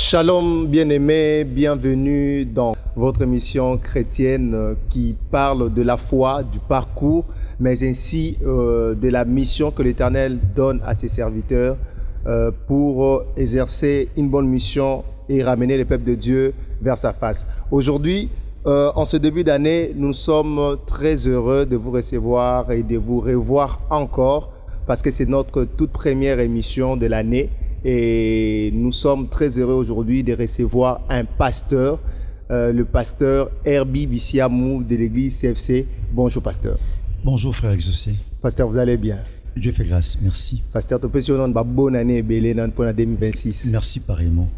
Shalom bien-aimés, bienvenue dans votre émission chrétienne qui parle de la foi, du parcours, mais ainsi de la mission que l'Éternel donne à ses serviteurs pour exercer une bonne mission et ramener le peuple de Dieu vers sa face. Aujourd'hui, en ce début d'année, nous sommes très heureux de vous recevoir et de vous revoir encore parce que c'est notre toute première émission de l'année. Et nous sommes très heureux aujourd'hui de recevoir un pasteur, le pasteur Herbie Bissiamou de l'église CFC. Bonjour pasteur. Bonjour frère Exaucé. Pasteur, vous allez bien? Dieu fait grâce, merci. Pasteur, tu peux dire une bonne année pour 2026. Merci pareillement.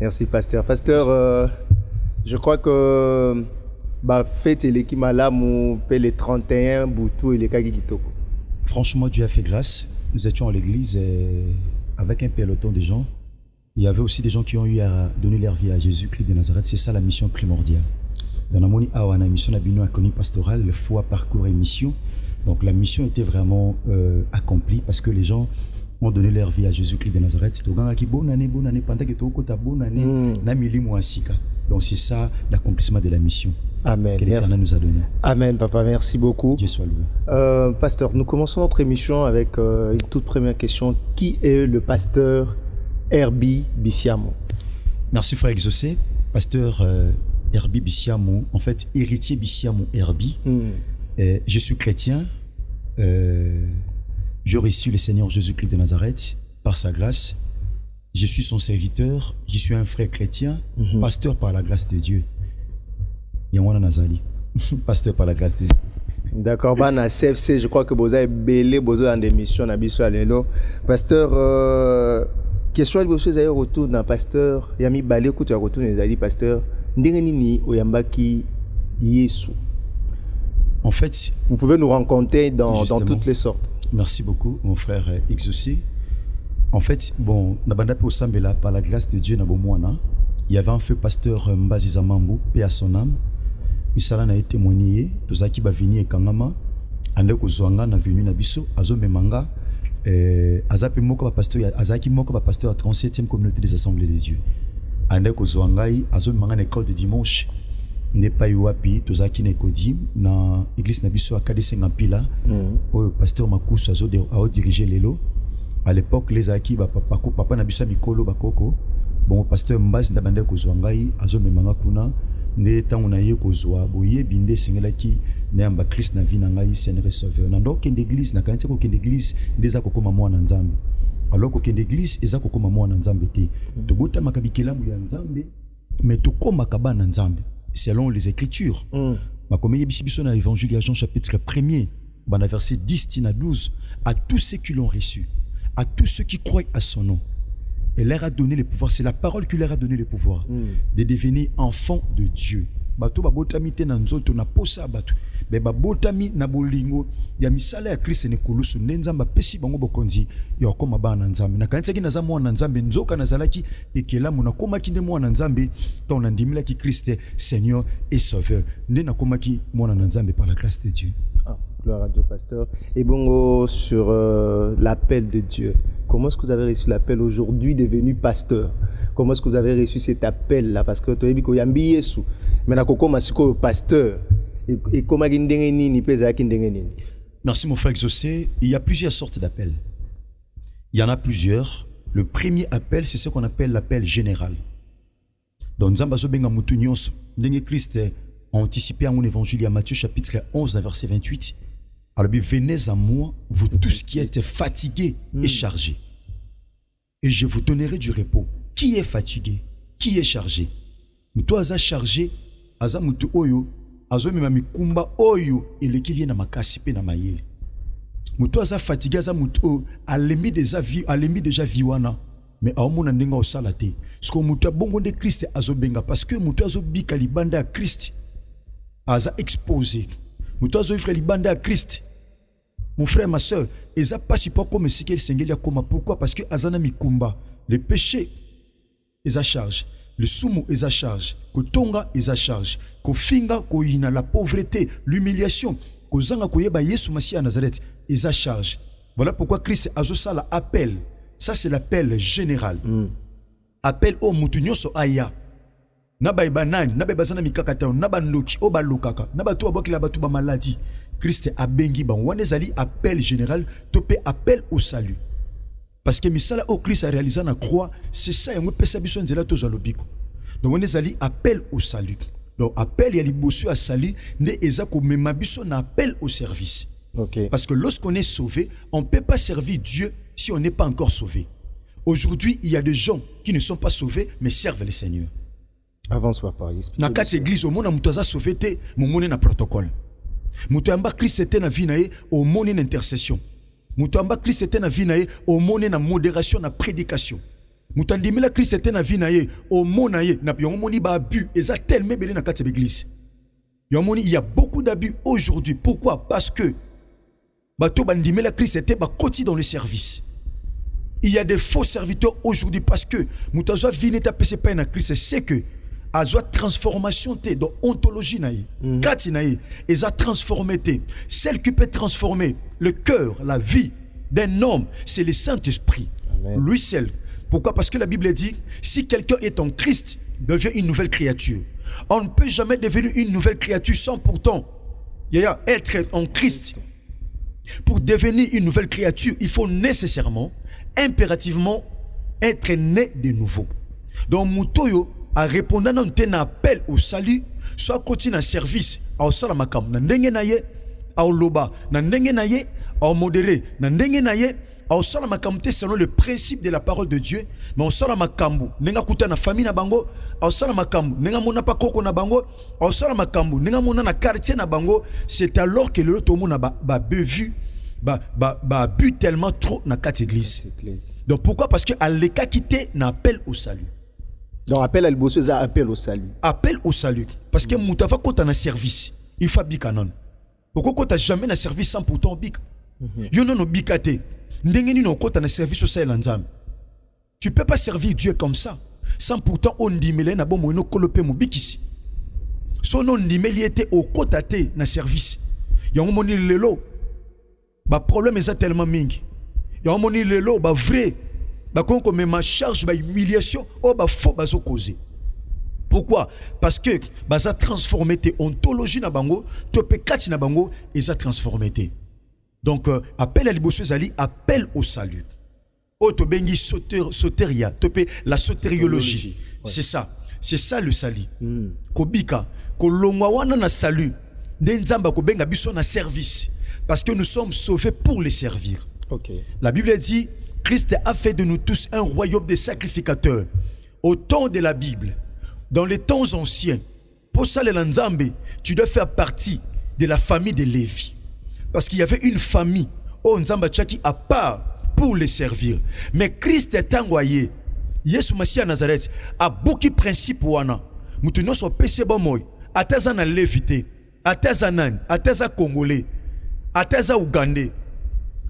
Merci pasteur. Pasteur, je crois que fête l'équipe malamu les 31 Boutou et les Kagikitoko. Franchement, Dieu a fait grâce. Nous étions à l'église avec un peloton de gens. Il y avait aussi des gens qui ont eu à donner leur vie à Jésus-Christ de Nazareth. C'est ça la mission primordiale. Dans la moni awana mission nabino accomplie pastorale, le foi, parcours et mission. Donc la mission était vraiment accomplie parce que les gens ont donné leur vie à Jésus-Christ de Nazareth. Bonne année, pendant que tu as bonne année, donc c'est ça l'accomplissement de la mission. Amen. Que l'Éternel nous a donné. Amen, papa. Merci beaucoup. Dieu soit loué. Pasteur, nous commençons notre émission avec une toute première question. Qui est le pasteur Herbie Bissiamou? Merci, frère Exaucé. Pasteur Herbie Bissiamou, en fait, héritier Bissiamou Herbie. Je suis chrétien. J'ai reçu le Seigneur Jésus-Christ de Nazareth par sa grâce. Je suis son serviteur. Je suis un frère chrétien, pasteur par la grâce de Dieu. Yamwana Nazali, pasteur par la grâce de Dieu. D'accord, na CFC, je crois que vous avez belé besoin dans des missions na biso alelo. Pasteur, question de vous avez retour dans pasteur, yami balé ko tu retour les pasteur, ndenge nini oyambaki Yesu. En fait, vous pouvez nous rencontrer dans toutes les sortes. Merci beaucoup mon frère Exaucé. En fait, bon, nabanda pe osambela par la grâce de Dieu na bomwana. Il y avait un feu pasteur Mbaziza Mambu, paix à son âme. Misala na été témoigné, tozaki ba vini ekangama, ande ko zwanga na venu na biso, azo memanga, azapi moko ba pasteur, azaki moko ba pasteur à 37e communauté des assemblées de Dieu. Ande ko zwangai, azo memanga na école de dimanche, ne pas yuapi, tozaki na kodim na église na biso à KDC Ngampila, o pasteur Makusu azo diriger lelo. À l'époque les aki ba papa na biso mikolo bakoko. Bon, pasteur Mbaz ndabande kozwangai azo memanga kuna ne tango na ye kozwa boye binde sengelaki ne amba Christ na vie na ngai Seigneur Sauveur. Na ndoko kende église na kanisa ko kende église ndeza kokoma mwana nzambe. Alors ko kende église eza kokoma mwana nzambe te. Tobota makabikelamu ya nzambe mais tokoma kabana nzambe selon les écritures. Makomeye bisibiso na évangile de Jean chapitre 1er, bana verset 10 à 12, à tous ceux qui l'ont reçu, à tous ceux qui croient à son nom. Elle leur a donné le pouvoir, c'est la parole qui leur a donné le pouvoir de devenir enfants de Dieu. Bato ba botami te na nzoto na posa bato. Be ba botami na bolingo ya misala ya Kristo ne kulusu nenzamba pesi bango bokonzi ya koma bana nzambe. Na kanisa ki naza mwana nzambe nzoka nazalaki ekela mona koma ki nde mwana nzambe ton andimila ki Christ Seigneur et Sauveur. Nde na koma ki mwana nzambe par la grâce de Dieu. Gloire à Dieu, pasteur. Et bon, sur l'appel de Dieu, comment est-ce que vous avez reçu l'appel aujourd'hui devenu pasteur? Comment est-ce que vous avez reçu cet appel-là? Parce que tu as dit que Yambi Yesu, mais na koko masiko pasteur. Et comment ni pesa ni? Merci mon frère Exaucé. Il y a plusieurs sortes d'appels. Il y en a plusieurs. Le premier appel, c'est ce qu'on appelle l'appel général. Dans Nzambazo benga mutu nyonso, ndenge Christ a anticipé à mon évangile à Matthieu chapitre 11 verset 28. Alors venez à moi, vous tous qui êtes fatigués et chargés, et je vous donnerai du repos. Qui est fatigué? Qui est chargé? Mutu aza chargé, aza mutu oyo, azo mema mikumba oyo elekili na makasi pe na mayele. Mutu aza fatigué, aza mutu oyo alembi déjà viwana, mais aomona ndenga osala te. Parce que mutu bongo de Christ azo benga, parce que mutu azo bika libanda à Christ, aza exposé. Mutu azo ifre libanda à Christ. Mon frère, ma soeur, ils n'ont pas si pas comme si qu'elle s'engage comme pourquoi? Parce que azana mikumba, le péché, ils a charge, le sumu, ils a charge, que tonga, ils a charge, que finga, que ina la pauvreté, l'humiliation, que zanga que yeba Yesu Massi à Nazareth, ils a charge. Voilà pourquoi Christ a ça l'appel. Ça c'est l'appel général. appel au mutu nyonso aya na ba banani na ba bazana mikakata na ba ndoki o ba lokaka na ba to abokila ba to ba maladie. Christ abengi ba wana ezali appel général to pe appel au salut. Parce que misala au Christ a réalisé na croix, c'est ça yango pesa biso nzela to zalobiko. Donc wana ezali appel au salut. Donc appel ya liboso à salut ne eza ko mema biso na appel au service. Okay. Parce que lorsqu'on est sauvé, on ne peut pas servir Dieu si on n'est pas encore sauvé. Aujourd'hui, il y a des gens qui ne sont pas sauvés, mais servent le Seigneur. Avance, papa. Dans quatre églises, au monde, on a sauvé, on a un protocole. On a Christ était na vie nae, au monde une intercession. On a Christ était na vie nae, au monde une modération, na prédication. On a dit que Christ était na vie nae, au monde nae, na yomoni ba abus, et ça tellement belé na quatre églises. Yomoni, il y a beaucoup d'abus aujourd'hui. Pourquoi? Parce que bato bandimela Christ était ba côté dans le service. Il y a des faux serviteurs aujourd'hui parce que mutazo vineta PCP na Christ c'est que azo transformation té dans ontologie naïe. Kati naïe et a transformé té. Celle qui peut transformer le cœur, la vie d'un homme, c'est le Saint-Esprit. Amen. Lui seul. Pourquoi? Parce que la Bible dit si quelqu'un est en Christ, devient une nouvelle créature. On ne peut jamais devenir une nouvelle créature sans pourtant être en Christ. Pour devenir une nouvelle créature, il faut nécessairement, impérativement, être né de nouveau. Donc, Moutoyo a répondu à un appel au salut, soit continue un service, à Salamakam, na ndenge naye, à Loba, na ndenge naye, à modéré, na ndenge naye, à Salamakam, selon le principe de la parole de Dieu, mais au Salamakambu, nenga kuta na famille na bango, au Salamakambu, nenga mona pa koko na bango, au Salamakambu, nenga mona na quartier na bango, c'est alors que le tomo na ba bevu, ba bu tellement trop na quatre églises. Donc pourquoi? Parce que à l'état quitté n'a appel au salut. Donc appel à l'bosso, ça appel au salut. Appel au salut. Parce que moutava quand on a service, il faut bikanon. Pourquoi quand t'as jamais na service sans pourtant bik? Yo non bikate. Ndengeni no quand on a service au salut nzam. Tu peux pas servir Dieu comme ça sans pourtant on dit mais na bon mono kolopé mo bikisi. Son nom dit mais il était au côté na service. Yango moni lelo. Ba problème est tellement mingi. Yango moni lelo ba vrai. Ba konko me ma charge ba humiliation o ba faux bazo causer. Pourquoi? Parce que baza transformé té ontologie na bango, to pe kati na bango et ça transformé té. Donc appel à liboso zali appel au salut. O to bengi soteria, to pe la sotériologie. Ouais. C'est ça le salut. Kobika ko longwa wana na salut. Ndenzamba ko benga biso na service parce que nous sommes sauvés pour les servir. Okay. La Bible dit Christ a fait de nous tous un royaume de sacrificateurs. Au temps de la Bible, dans les temps anciens, pour ça les Nzambe, tu dois faire partie de la famille de Lévi. Parce qu'il y avait une famille, au Nzamba Tchaki à part pour les servir. Mais Christ est envoyé. Yesu Massia Nazareth a beaucoup de principes. Nous sommes péché bomoy. Ataza na Lévité, Ataza nan, Ataza Congolais, Ataza Ougandais,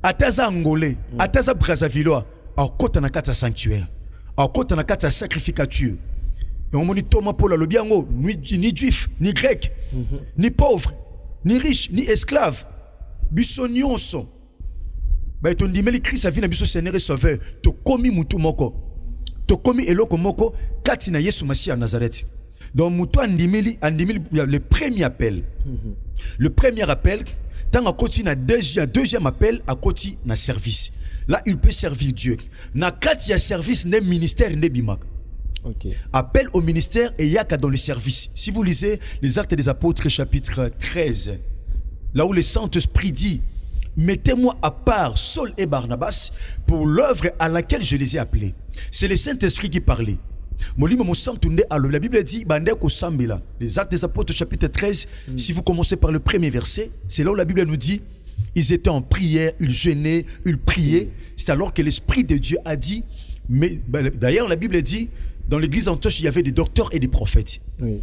Ataza Angolais, Ataza Brazzavillois, en côte na kata sanctuaire, en côte na kata sacrificature. Et on moni Thomas Paul le biango, ni juif, ni grec, ni pauvre, ni riche, ni esclave. Bissonionso. Ba ton dimeli Christ a vu na biso Seigneur et Sauveur, to komi mutu moko. To komi eloko moko kati na Yesu Massia Nazareth. Donc mutu andimeli le premier appel. Le premier appel tant à côté na deuxième appel à côté na service. Là il peut servir Dieu. Na kati ya service ne ministère ne bimak. Okay. Appel au ministère et yaka dans le service. Si vous lisez les Actes des Apôtres chapitre 13, là où le Saint-Esprit dit mettez-moi à part Saul et Barnabas pour l'œuvre à laquelle je les ai appelés. C'est le Saint-Esprit qui parlait. La Bible dit les Actes des Apôtres chapitre 13, si vous commencez par le premier verset, c'est là où la Bible nous dit ils étaient en prière, ils jeûnaient, ils priaient. C'est alors que l'Esprit de Dieu a dit, mais d'ailleurs la Bible dit dans l'église Antioche il y avait des docteurs et des prophètes. Oui.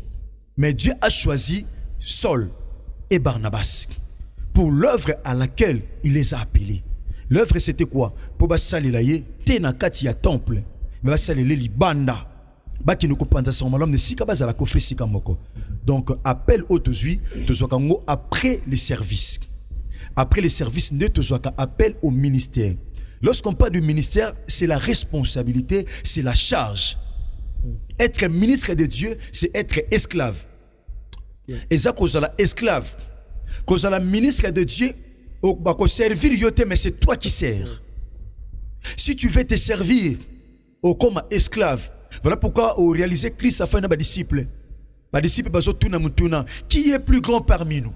Mais Dieu a choisi Saul et Barnabas pour l'œuvre à laquelle il les a appelés. L'œuvre c'était quoi? Pour basali laye tena kati ya temple, mais basali le libanda. Baki no kopanza sa malom ne sika bazala kofre sika moko. Donc appel au tozui tozokango après les services. Après les services ne tozaka appel au ministère. Lorsqu'on parle du ministère, c'est la responsabilité, c'est la charge. Être ministre de Dieu, c'est être esclave. Et ça, quand la esclave, quand la ministre de Dieu, au servir yote, mais c'est toi qui sers. Si tu veux te servir comme esclave, voilà pourquoi au réaliser Christ a fait un disciple. Les disciples qui est plus grand parmi nous?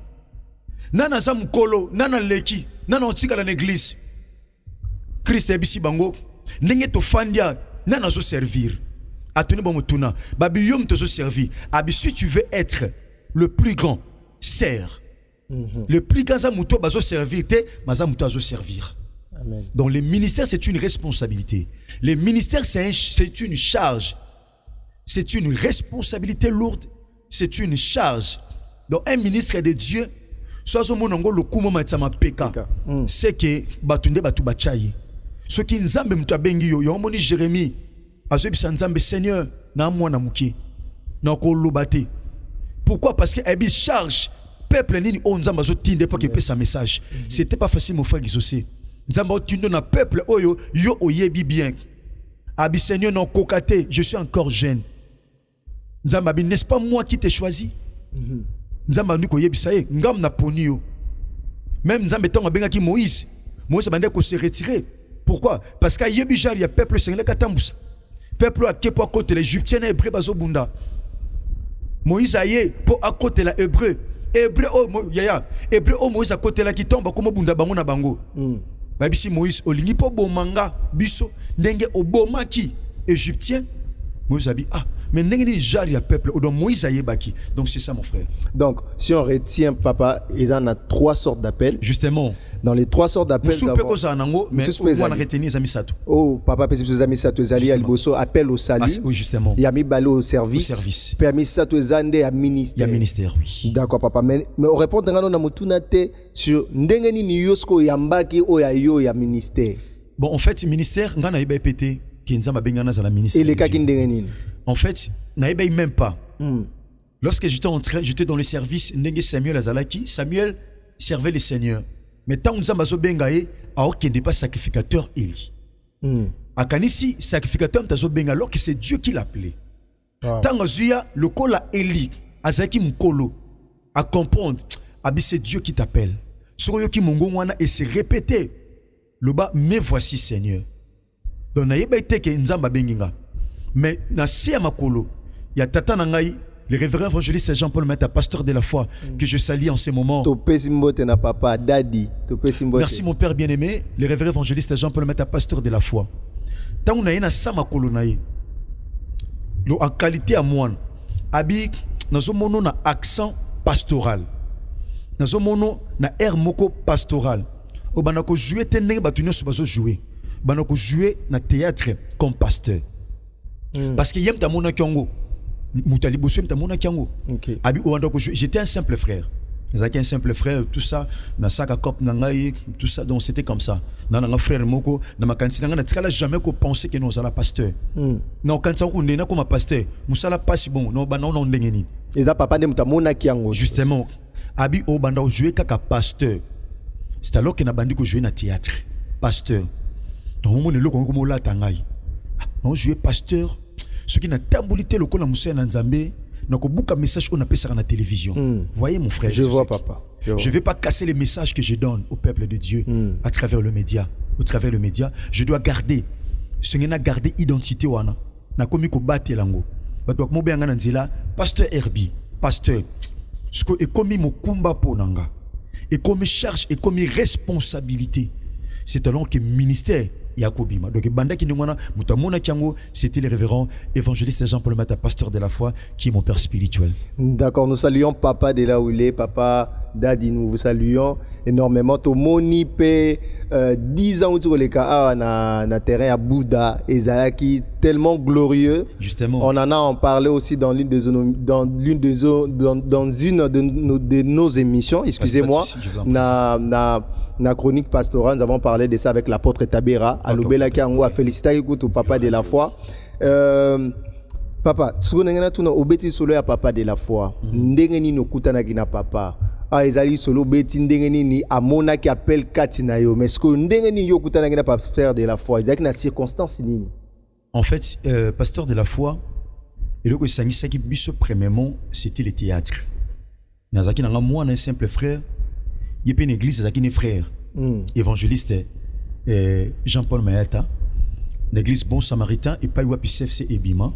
Nana zamukolo, nana leki, nana otika dans l'église. Christ est ici bango. Nenge to fandia, nana zo servir. Atuni bomutuna, babi yom te zo servir. Abi si tu veux être le plus grand, sers. Le plus grand zamuto bazo servir te, mazamuto zo servir. Amen. Donc les ministères c'est une responsabilité. Les ministères c'est une charge. C'est une responsabilité lourde. C'est une charge. Donc un ministre de Dieu, soit au monongo le kumo matama peka, c'est que batunde batu bachayi. Ce qui nzambe mutabengi yo yomoni Jérémie, azebisa nzambe Seigneur na mwana muke na ko lobate. Pourquoi? Parce que ebi charge peuple nini o nzamba zo tinde pour que pesa message. C'était pas facile mon frère Gizosé. Nzamba o tinde na peuple oyo yo oyebi bien. Abi Seigneur non kokate, je suis encore jeune. Nzamba bi n'est-ce pas moi qui t'ai choisi? Nzamba ndiko yebisa ye ngam na poni yo. Même nzamba tonga benga ki Moïse bande ko se retirer. Pourquoi? Parce qu'il y a un peuple qui est katambusa. Peuple qui est pour côté les Égyptiens et Hébreux bazo bunda. Moïse aye pour à côté la Hébreu. Hébreu oh Moïse à côté la qui tombe comme bunda bango na bango. Ba bisi Moïse olingi po bomanga biso ndenge oboma ki Égyptien. Moïse a dit mais ndenge ni jari ya peuple donc Moïse aye baki. Donc c'est ça mon frère. Donc si on retient papa, il y en a 3 sortes d'appels. Justement. Dans les 3 sortes d'appels, oh, papa, appel au salut, oui, justement. Yami Balo au service, permis Sato Zande à ministère. Il y a ministère, oui. D'accord, papa. Mais on répond sur Ndengeni Niyosko Yambaki o Yayo ya ministère. Bon, en fait, ministère, on a pété, qui nous a béni dans la ministère. Et les cas qui Ndengeni. En fait, on n'a même pas. Lorsque j'étais dans le service, Ndenge Samuel Azalaki, Samuel servait le Seigneur. Mais tant que nous avons bengaé, il n'est pas sacrificateur, il dit. Akanisi, sacrificateur, alors que c'est Dieu qui l'appelait. Tant que le col a Eli, Azaki Mukolo, à comprendre, c'est Dieu qui t'appelle. Soroyoki Mongongwana et se répéter. Le bas, mais voici Seigneur. Donc, n'a pas été que Nzamba benginga. Mais, na siya makolo, il y a Tata Nangaï, le révérend évangéliste Jean-Paul Mata, pasteur de la foi, que je salue en ce moment. Merci mon père bien-aimé, le révérend évangéliste Jean-Paul Mata, pasteur de la foi. Tant on a une sama kolonaï, en qualité à moi, abi, nous avons un accent pastoral, nous avons un air moko pastoral. Au banako jouer teneng batunyo subazo jouer, banako jouer na théâtre comme pasteur. Parce que yem ta mona kyongo. J'étais un simple frère. Un simple frère, tout ça, tout ça, donc c'était comme ça. Dans frère Moko, dans ma cantine, on n'a jamais pensé que nous allons pasteur. Non, quand on est comme pasteur, nous allons pas si bon, non, non, non, et ça, papa, nous justement, Abi au banda jouer kaka pasteur. C'est alors que n'a bandi ko jouer na théâtre, pasteur. Donc on est là comme on l'a tangai. Non, jouer pasteur. Ce qui n'a tamboulité le col à Moussa Nzambé, n'a pas beaucoup de messages qu'on appelle ça à la télévision. Voyez mon frère. Je vois papa. Je ne vais pas casser les messages que je donne au peuple de Dieu à travers le média. Au travers le média, je dois garder. Ce qui n'a gardé identité wana. N'a commis ko battre lango. Batwa mo benga nzela pasteur Herbi, pasteur. Ce que est commis mo kumba ponanga. Et comme charge et comme responsabilité. C'est alors que ministère Yakobima. Donc, c'était le révérend évangéliste Jean-Paul Mata, pasteur de la foi, qui est mon père spirituel. D'accord, nous saluons papa de là où il est, papa Dadi, nous vous saluons énormément. Tout le monde peut 10 ans sur les cas na terrain à Bouddha et Zalaki, tellement glorieux. Justement. On en a parlé aussi dans une de nos émissions, excusez-moi, na chronique pastorale, nous avons parlé de ça avec l'apôtre Tabera. Alubela Kiangwa, félicitations au papa de la foi. Papa, tu as obéti solo à papa de la foi. Ndengeni no kutana kina papa. Ah, ezali solo beti ndengeni ni amona qui appelle katina yo. Mais ce que ndengeni yo kutana kina pasteur de la foi, ezali na circonstance nini. En fait, pasteur de la foi, Et donc, premièrement, c'était le théâtre. Nazaki nanga moi un simple frère, il y a une église Nazaki un frère évangéliste Jean-Paul Mayata, l'église Bon Samaritain et pas wapi CFC Ebima.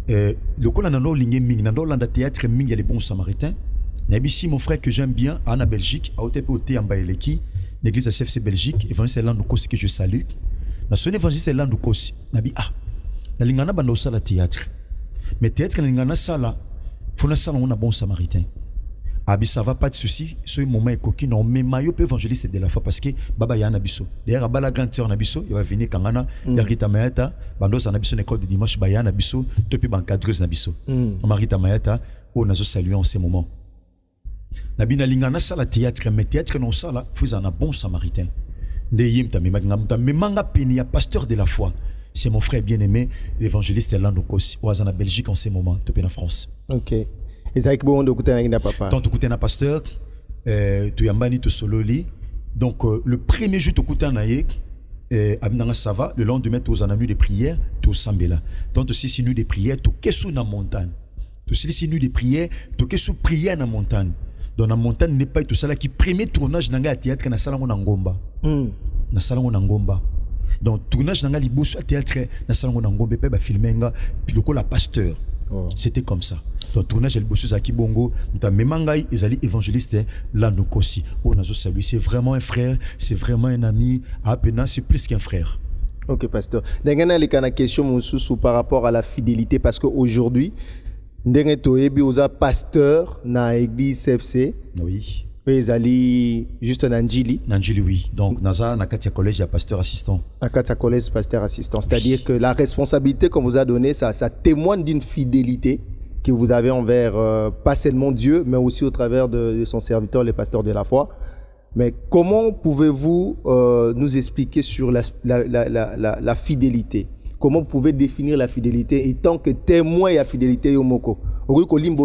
Le col nando ligne ming nando landa théâtre ming il y a les Bons Samaritains. Nabisi mon frère que j'aime bien en Belgique, à OTP en Baeleki, l'église CFC Belgique, évangéliste Landou Kosi que je salue. Na son évangéliste Landou Kosi, nabi na lingana bando sala théâtre. Mais théâtre lingana sala, faut na sala on a Bon Samaritain. Abi ça va pas de souci, ce moment est coquin non mais maillot évangéliste de la foi parce que baba ya nabiso. D'ailleurs bala grand sœur nabiso, il va venir kangana Marita Mayata, bando sa nabiso école de dimanche ba ya nabiso, topi bancadreuse nabiso. Marita Mayata, on nazo saluer en ces moments. Nabina lingana sala théâtre mais théâtre non sala, faut un Bon Samaritain. De yimta me manga peni ya pasteur de la foi. C'est mon frère bien-aimé, l'évangéliste Landou Kosi, au en Belgique en ces moments, topi en France. OK. Et ça bon de écouter na papa. Tant écouter na pasteur, tu yambani to sololi. Donc le premier jour tu écouter na yek, abinanga ça va, le lendemain tu aux nuit de prière, tu sambela. Donc tu si nuit de prière, tu kesu na montagne. Tu si nuit de prière, tu kesu prière na montagne. Dans la montagne n'est pas tout ça là qui premier tournage nanga théâtre na sala ngona ngomba. Na sala ngona ngomba. Donc tournage nanga liboso théâtre na sala ngona ngomba pe ba filmenga puis le la pasteur. C'était comme ça. Donc tournage el bosso zaki bongo, muta memangai ezali évangéliste Landou Kosi. Oh nazo salut, c'est vraiment un frère, c'est vraiment un ami, apena c'est plus qu'un frère. OK pasteur. Dengana les kana question mususu par rapport à la fidélité parce que aujourd'hui ndenge toyebi oza pasteur na église CFC. Oui. Ezali juste Nanjili. Nanjili oui. Donc naza na katia collège ya pasteur assistant. Na katia collège pasteur assistant, c'est-à-dire que la responsabilité qu'on vous a donnée ça témoigne d'une fidélité que vous avez envers pas seulement Dieu, mais aussi au travers de son serviteur, les pasteurs de la foi. Mais comment pouvez-vous nous expliquer sur la fidélité? Comment vous pouvez définir la fidélité et tant que témoin de la fidélité yomoko?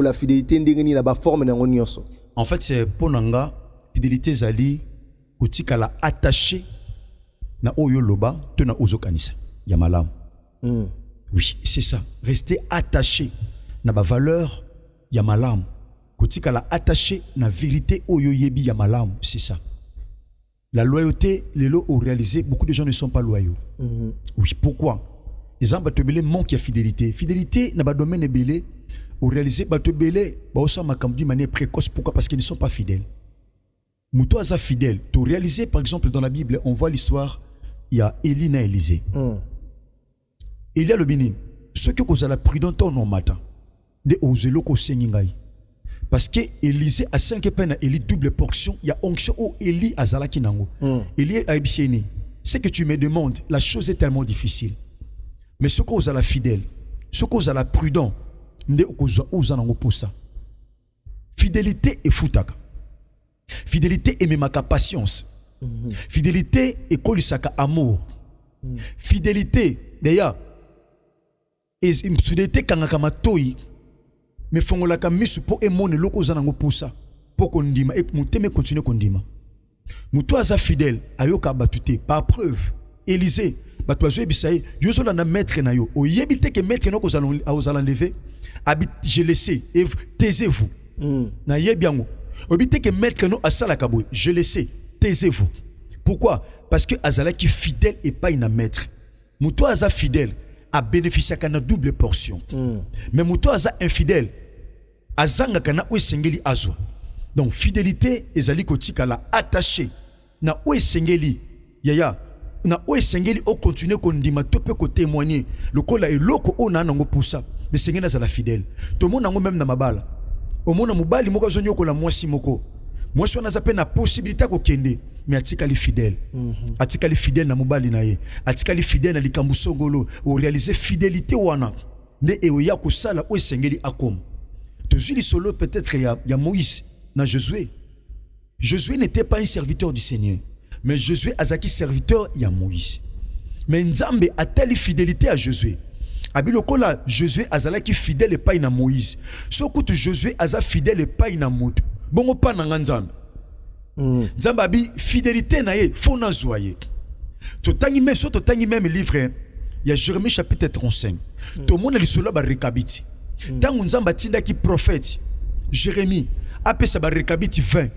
La fidélité ndengeni na ba forme na ngonyonso. En fait, c'est pour nanga fidélité zali kutika la attaché na oyo loba to na ozokanisa ya malamu. Oui, c'est ça. Rester attaché na ba valeur ya malamu kotika la attaché na vérité oyo yebi ya malamu, c'est ça. La loyauté les lots ont réalisé, beaucoup de gens ne sont pas loyaux. Oui, pourquoi? Exemple batobele manque ya fidélité na ba domaine belé ont réalisé batobele ba osa makamdu de manière précoce. Pourquoi? Parce qu'ils ne sont pas fidèles. Muto aza fidèle to réaliser. Par exemple dans la Bible on voit l'histoire, il y a Élie na Élisée. Il y a le binin ce que vous allez prudent en matin de ozelo ko sengingai parce que Élisée a 5 peines Élie double portion, il y a onction au Élie azalaki nango. Élie a ebiseni, c'est que tu me demandes, la chose est tellement difficile. Mais ce que vous allez fidèle, ce que vous allez prudent, nde oza nango pour ça. Fidélité et futaka. Fidélité et memaka patience. Fidélité et kolisaka amour. Fidélité d'ailleurs et fidélité kangaka matoi. Mais fongola ka misu po emone loko zanango pousa po kondima et muteme continue kondima muto aza fidèle ayoka batute par preuve. Élisée bato azo bisaye yozola na maître na yo oyebite que maître noko za enlever habite je laissé et taisez-vous na yebiango obite que maître no asala kabo je laissé taisez-vous. Pourquoi? Parce que azala qui fidèle et pas une maître. Muto aza fidèle a bénéficié kana double portion. Mais muto aza infidèle azanga kana oesengeli azwa. Donc fidélité ezali kotika la attaché na oesengeli yaya na oesengeli o continuer kondima tope ko témoigner le kola eloko ona nango pour ça. Mais sengena za la fidèle to mona ngo même na mabala o mona mobali moko zonyo ko la mwasi moko mwasi wana zape na possibilité ko kende mais atikali fidèle. Atikali fidèle na mobali na ye. Atikali fidèle na likambu songolo o réaliser fidélité wana. Ne eoya ko sala o sengeli akom. Tozuli solo peut-être ya Moïse na Josué. Josué n'était pas un serviteur du Seigneur, mais Josué azaki serviteur ya Moïse. Mais Nzambe a telle fidélité à Josué. Abilokola Josué azalaki fidèle et pas na Moïse. Sokutu Josué aza fidèle et pas na Mout. Bongo pa na Nzambe. Nzambe abi fidélité na ye fona zoye. Totangi même livre il y a Jérémie chapitre 35. Tout le monde est sur la rekabiti. Tant nzamba tinda ki prophète Jérémie apesa ba rekabiti 20.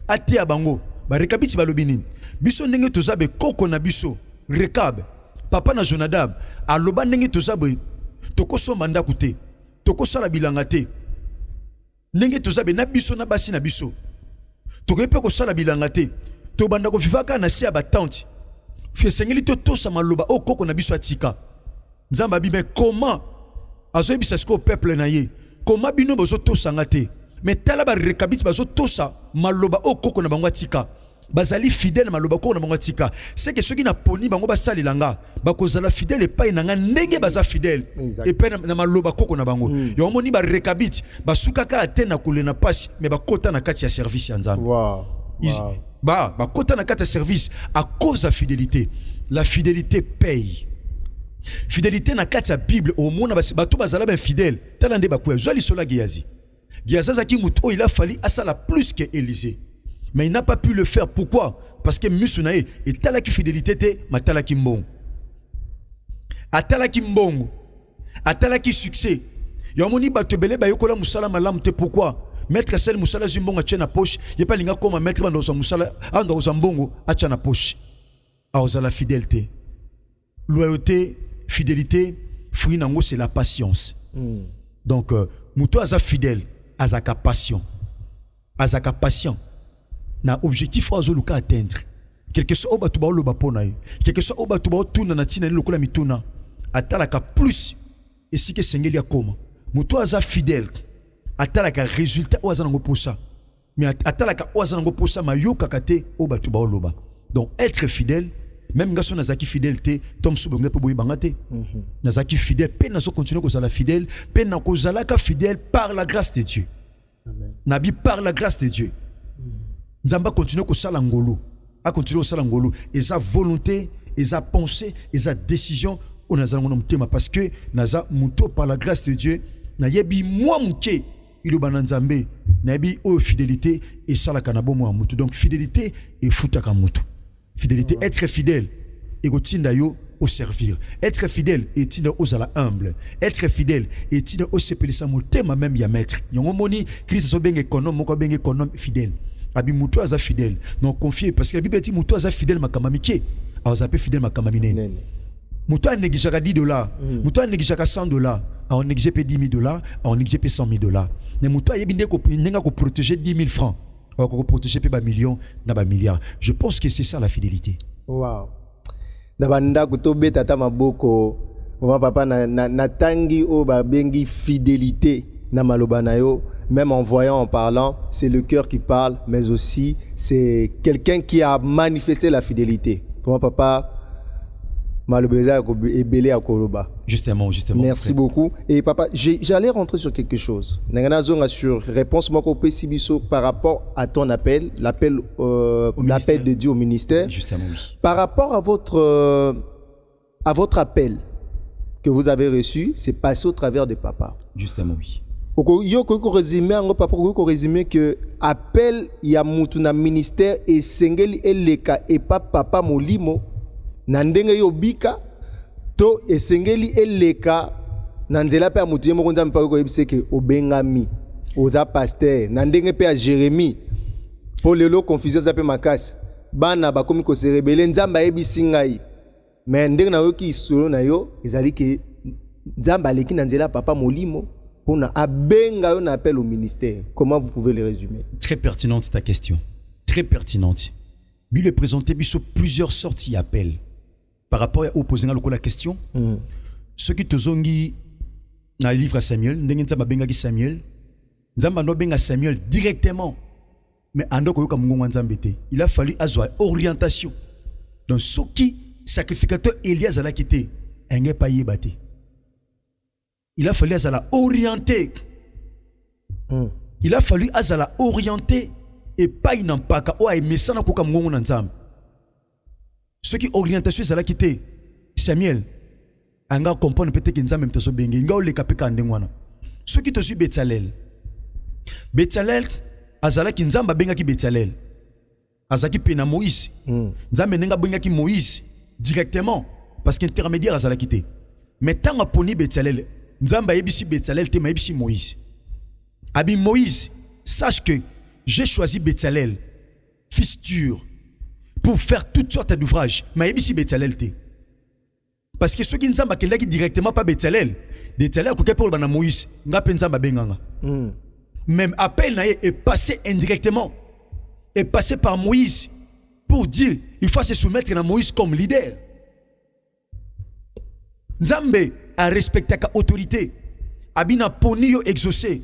Ati abango ba rekabiti balobinin. Biso ndenge tozabe koko na biso rekab. Papa na Jonadab aloba ndenge tozabe tokoso manda kute. Tokoso la bilanga te. Ndenge tozabe na biso na basi na biso. Tokoyepe ko sala bilanga te. To banda ko vivaka na si aba tante. Fesengeli to sa maloba o koko na biso atika. Nzamba bi mais comment azoyebisa siko peuple na ye? Comment bino bozo to sangate? Mais tala ba rekabiti bazo to sa maloba o koko na bango atika. Bazali fidèle maloba koko na bango atika. C'est que ceux qui na poni bango ba salilanga ba kozala fidèle epai nanga ndenge baza fidèle. Et pe na maloba koko na bango. Yo moni ba rekabiti basukaka atena kolena pasi mais ba kota na kati ya service ya nzambe. Wow. Bah, kota na kata service à cause de la fidélité. La fidélité paye. Fidélité na kata Bible au monde bato bazala ben fidèle. Talande bakuya joli sola Géasi. Géasi zaki muto il a fallu à ça la plus que Élisée. Mais il n'a pas pu le faire. Pourquoi? Parce que musunae et talaki fidélité te matalaki mbongo. Atalaki mbongo. Atalaki succès. Yomoni bato belé bayokola musala malam te pourquoi? Maître Sel Moussala Zimbongo a na poche, il pas linga comme maître Bandoza Moussala, Andoza Mbongo a na poche. A la fidélité. Loyauté, fidélité, fruit nango c'est la patience. Donc, Mouto aza fidèle, azaka patient. Azaka patient. Na objectif azoluka atteindre. Quelque chose au batuba lo bapona. Quelque chose au batuba tuna na tina lokola mituna. Atalaka plus. Et si que sengeli akoma. Mouto aza fidèle. Atalaka résultat oazanango posa mais atalaka oazanango posa mayoka kate o batu ba oloba. Donc être fidèle même garçon nazaki fidélité tom subonga pe boyi bangate nazaki fidèle pe nazo continuer ko sala fidèle pe na ko zalaka fidèle par la grâce de Dieu. Amen. Nabi par la grâce de Dieu. Nzamba continuer ko sala ngolo a continuer ko sala ngolo et sa volonté et sa pensée et sa décision on azango mtema parce que naza muto par la grâce de Dieu na yebi moi muke il est bananzambe nabi o fidélité et ça la kanabo mo mutu. Donc fidélité et futaka mutu. Fidélité être fidèle et gotinda yo au servir. Être fidèle et tinda aux ala humble. Être fidèle et tinda au sepelisa motema même ya maître. Yongo moni Christ so benge économe moko benge économe fidèle. Abi mutu aza fidèle. Donc confier parce que la Bible dit mutu aza fidèle makamamike. A ozape fidèle makamamine. Mutu a négligé $10. Mutu a négligé $100. On néglige $10,000, on néglige $100,000. Mais mutu a yebinde ko nenga ko protéger 10 000 francs. On ko protéger pe ba millions na ba milliards. Je pense que c'est ça la fidélité. Wow. Nabanda kutobe tata maboko. Mama papa na tangi o ba bengi fidélité na maloba na yo. Même en voyant, en parlant, c'est le cœur qui parle, mais aussi c'est quelqu'un qui a manifesté la fidélité. Pour moi, papa, Justement. Merci beaucoup. Et papa, j'allais rentrer sur quelque chose. Sur réponse par rapport à ton appel, l'appel de Dieu au ministère. Justement, oui. Par rapport à votre appel que vous avez reçu, c'est passé au travers de papa. Justement, oui. Yo ko résumer en papa ko résumer que appel ya mutu na ministère et sengeli eleka et papa molimo na ndenge yo bika to esengeli eleka na nzela pe mutu yemo konza mpaka ko yebise ke obengami oza pasteur na ndenge pe ya Jérémie pour lelo confusion za pe makasi bana ba komi ko se rebelle nzamba yebisi ngai mais ndenge na yo ki solo na yo ezali ke nzamba leki na nzela papa molimo on a abenga un appel au ministère. Comment vous pouvez le résumer? Très pertinente ta question. Très pertinente. Lui le présenté sur plusieurs sortes d'appels. Par rapport au poser la question, ceux qui te zongi dans le livre à Samuel, n'enga benga Samuel, nzamba no benga Samuel directement. Mais andoko yoka mungu nzambete. Il a fallu avoir orientation. Donc ceux qui sacrificateur Elias a la quitté, engé paye bate. Il a fallu à la orienter. Il a fallu à la orienter et pas une empaka ou à ça na koka mungu nzambe. Ceux qui orientation ça la quitté Samuel anga comprendre peut-être que nzambe mtaso bengi nga o le kapeka ndengwana. Ceux qui te suivent Betsalel azala ki nzamba benga ki Betsalel. Azaki pena Moïse. Nzambe nenga benga ki Moïse directement parce qu'intermédiaire azala quitté. Mais tant aponi Bezalel, Nzamba yebisi Bezalel te ma yebisi Moïse. Abi Moïse, sache que j'ai choisi Bezalel, fils dur, pour faire toutes sortes d'ouvrages. Ma yebisi Bezalel te. Parce que ceux qui Nzamba kendaki directement pas Bezalel, Bezalel ko pour bana Moïse, ngape Nzamba benganga. Même appel na est passé indirectement, est passé par Moïse pour dire il faut se soumettre à Moïse comme leader. Nzambe a respecté la autorité. Abina poni yo exaucé.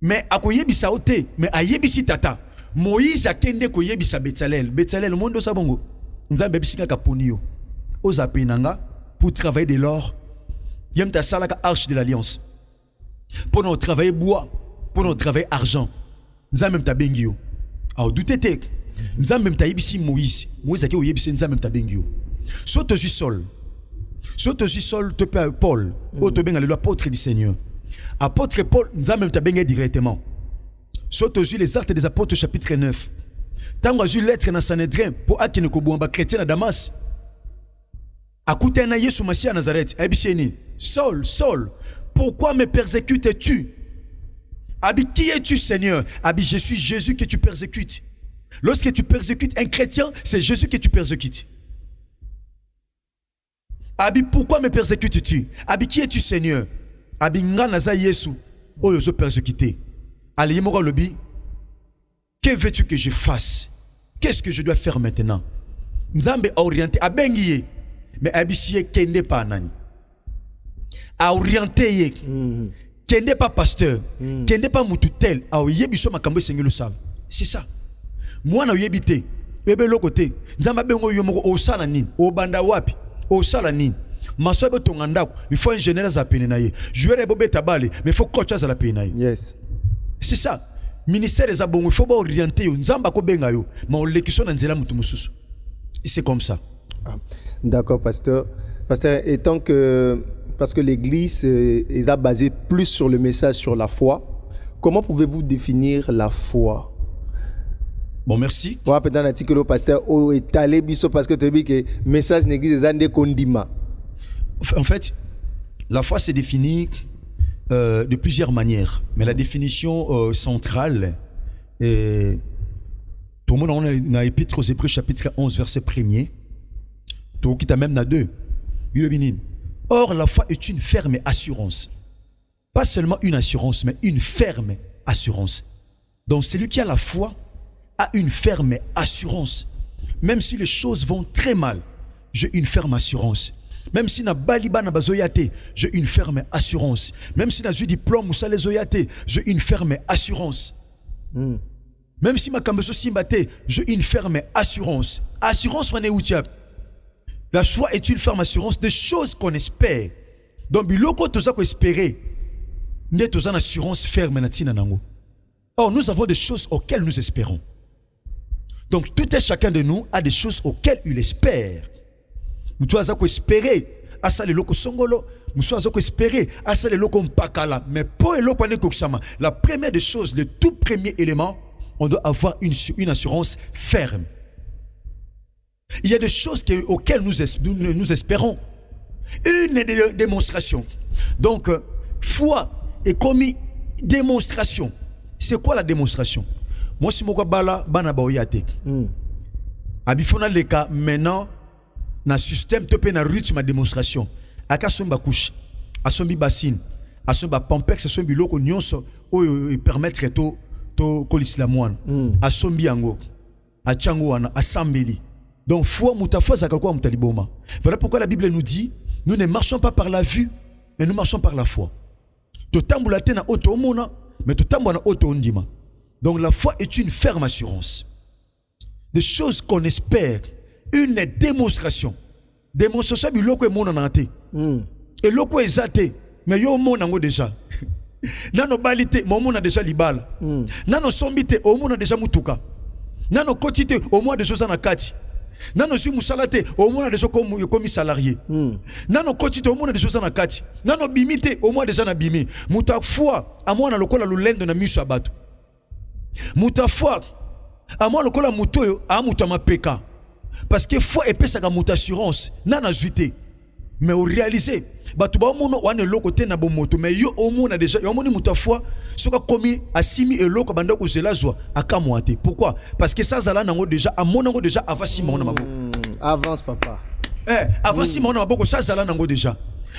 Mais a koyebisa ote, mais a yebisi tata. Moïse a kende koyebisa Bezalel. Bezalel monde sa bongo. Nzambe bisika ka poni yo. Oza penanga pour travailler de l'or. Yem ta sala ka arche de l'alliance. Pour nous travailler bois, pour nous travailler argent. Nzambe même ta bengi yo. A douté te. Nzambe même ta yebisi Moïse. Moïse a ke yebisi Nzambe même ta bengi yo. Soto ju sol. Soto ju sol te Paul. O to benga l'apôtre du Seigneur. Apôtre Paul, nous avons même directement. Soto ju les actes des apôtres chapitre 9. Tango ju lettre na Sanhédrin pour akine ko boamba chrétien à Damas. Akouté na Yesu Masia à Nazareth. Ebiseni. Saul, Saul, pourquoi me persécutes-tu? Abi, qui es-tu, Seigneur? Abi, je suis Jésus que tu persécutes. Lorsque tu persécutes un chrétien, c'est Jésus que tu persécutes. Abi, pourquoi me persécutes-tu? Abi, qui es-tu, Seigneur? Abi, nga naza Yesu, oh yo persécuté. Ali yemora lobi, que veux-tu que je fasse? Qu'est-ce que je dois faire maintenant? Nzambe a orienté, a bengiye, mais abi siye kende pa nani. A orienté ye, kende pa pasteur, kende pa mututel, a yebiso makambo sengelo sala. C'est ça. Moi na yebite, ebe lokote, nzamba bengo yomoko o sala nini, o banda wapi? Au salanin, masobe tongandako, il faut un général à peine. Jouer bobé tabale, mais il faut coach à la peine. Yes. C'est ça. Ministère des abons, il faut pas orienter. Nzamba ko benga yo, mais on l'équipe dans nzela mutu mususu. C'est comme ça. D'accord, pasteur. Pasteur, étant que parce que l'Église est basée plus sur le message sur la foi, comment pouvez-vous définir la foi? Bon, merci. Moi, peut-être un article au pasteur au étalé biso parce que tu dis que message n'existe pas des condiments. En fait, la foi se définit de plusieurs manières, mais la définition centrale est tout le monde on a dans l'Épître aux Hébreux chapitre 11 verset 1er. Tout qui t'a même dans 2. Or la foi est une ferme assurance. Pas seulement une assurance, mais une ferme assurance. Donc celui qui a la foi a une ferme assurance. Même si les choses vont très mal, j'ai une ferme assurance. Même si na baliba na bazoyate, j'ai une ferme assurance. Même si na ju diplôme ou ça les zoyate, j'ai une ferme assurance. Même si ma kambeso simbate, j'ai une ferme assurance. Assurance on est où? La foi est une ferme assurance des choses qu'on espère. Donc biloko toza ko espérer, ne toza une assurance ferme na tina nango. Or nous avons des choses auxquelles nous espérons. Donc tout et chacun de nous a des choses auxquelles il espère. Nous devons espérer à ça les locaux songolo, nous devons espérer à ça les locaux mpakala. Mais pour les locaux nekoksama, la première des choses, le tout premier élément, on doit avoir une assurance ferme. Il y a des choses auxquelles nous espérons. Une démonstration. Donc foi est commis démonstration. C'est quoi la démonstration? Moi, si je suis bana baoyate. Abifona leka maintenant na système topé na rythme ma démonstration. Aka somba couche, asombi bassine, asomba pampex, asombi loko nyonso o permettre to kolislamwan. Asombi yango, achango wana asambeli. Donc foi mutafwa zakalko mutaliboma. Voilà pourquoi la Bible nous dit, nous ne marchons pas par la vue, mais nous marchons par la foi. To tambula tena oto mona, mais to tambana oto ndima. Donc la foi est une ferme assurance. Des choses qu'on espère. Une démonstration. Démonstration bi loko e mona nante. Et loko ezate, mais yo mona ngo déjà. Nano balite, mo mona déjà libala. Nano sombite, o mona déjà mutuka. Nano kotite, au moins déjà na kati. Nano si musalate, au moins déjà comme salarié. Nano kotite, au moins déjà na kati. Nano bimite, au moins déjà na bimi. Muta foi, à moi na lokola lulendo na miso abatu. Muta foi, à moi lokola mutoyo a muta mapeka. Parce que foi épée ça muta assurance, nana juité. mais au réaliser batu ba mono wana eloko te na bomoto mais yo omona déjà yo moni muta fois soka komi asimi eloko banda ko zelazwa akamwa te. Pourquoi? Parce que ça zala nango déjà amona ngo déjà avant sima na maboko. Avance papa. Avant sima na maboko ça zala nango déjà.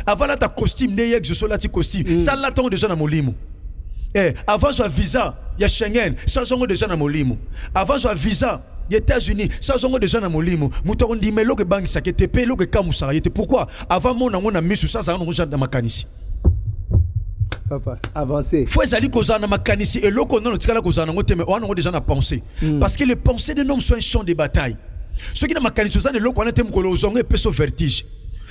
Avant là ta costume ne yek je so là ti costume ça l'attend déjà na molimo. Avant zo visa ya Schengen ça zongo déjà na molimo. Avant zo visa les États-Unis, ça sont déjà dans mon limo. Mouton dit mais l'autre banque ça qui était payé l'autre kamusa. Pourquoi? Avant mon a mis sur ça ça on dans ma canisse. Papa, avancez. Faut ezali koza na ma canisse et l'autre non tika la koza na ngote mais on a déjà na pensée. Parce que les pensées de l'homme sont un champ de bataille. Ceux qui na ma canisse ça ne l'autre on a tem kolo zongo et peso vertige.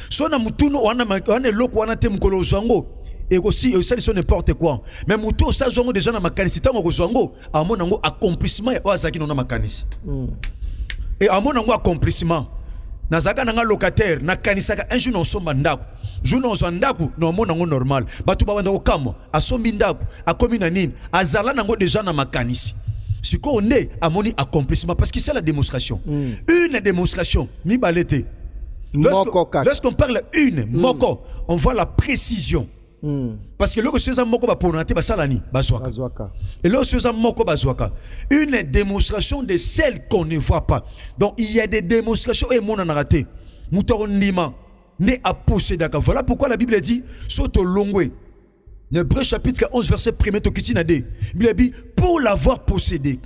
So na mutuno on a l'autre on a tem kolo zongo. Et aussi ça c'est n'importe quoi mais muto ça zongo déjà na makanisi tango ko zongo amona ngo accomplissement et ozaki na makanisi et amona ngo accomplissement na zaka na locataire na kanisaka un jour no somba ndako jour no ndako no amona ngo normal batu ba banda ko kamo asombi ndako akomi na nini azala na ngo déjà na makanisi siko on est amoni accomplissement parce que c'est la démonstration une démonstration mi balete lorsqu'on parle une moko on voit la précision. Parce que lorsque c'est un moko baponate basalani bazwaka et lorsque c'est un moko bazwaka une démonstration de celle qu'on ne voit pas. Donc il y a des démonstrations et mon en a raté mutorondima ne a possédé. Voilà pourquoi la Bible dit soto longwe Hébreux chapitre 11 verset 1er to kitina de Bible dit pour l'avoir possédé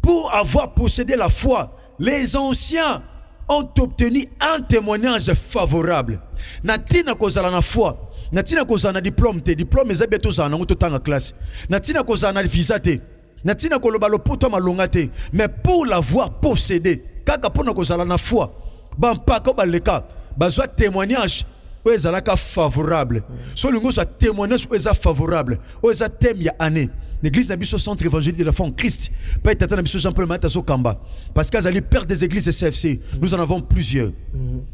pour avoir possédé la foi les anciens ont obtenu un témoignage favorable. Natina kozala na foi natina kozana diplôme te diplôme ezabeto zana ngo totanga classe natina kozana visa te natina koloba lopoto malonga te mais pour l'avoir possédé kaka pona kozala na foi bampaka baleka bazwa témoignage ezalaka favorable so lingo za témoignage eza favorable eza thème ya année l'église na biso centre évangélique de la foi en Christ pas tata na biso Jean-Paul Mata Zokamba parce qu'elles allaient perdre des églises de CFC nous en avons plusieurs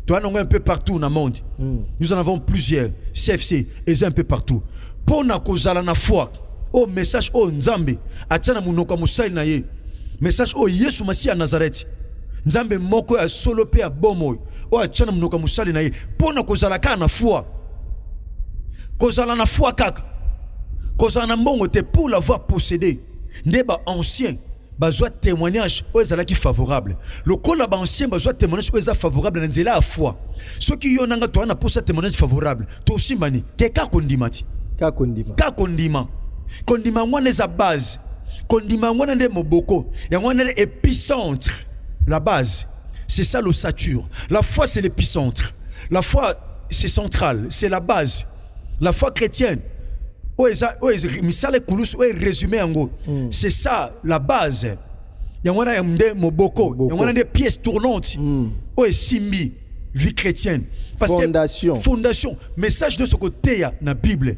toi non un peu partout dans le monde nous en avons plusieurs CFC et un peu partout pour na kozala na foi au message au nzambe atana munoko musali na ye message au Yesu Masiya Nazareth nzambe moko ya solo pe ya bomo o atana munoko musali na ye pour na kozala ka na foi kozala na foi kaka kozana mbongo te pour l'avoir possédé ndeba ancien bazwa témoignage ozala ki favorable le kola ba ancien bazwa témoignage ozala favorable na nzela a foi ceux qui yonanga to na posa témoignage favorable to simbani te ka kondimati ka kondima ngwana za base kondima ngwana nde moboko ya ngwana épicentre la base c'est ça l'ossature la foi c'est l'épicentre la foi c'est central c'est la base la foi chrétienne c'est ça la base. Il y a des moboko, il y a des pièces tournantes. Simbi, vie chrétienne. Parce fondation. Que fondation, message de ce côté dans la Bible.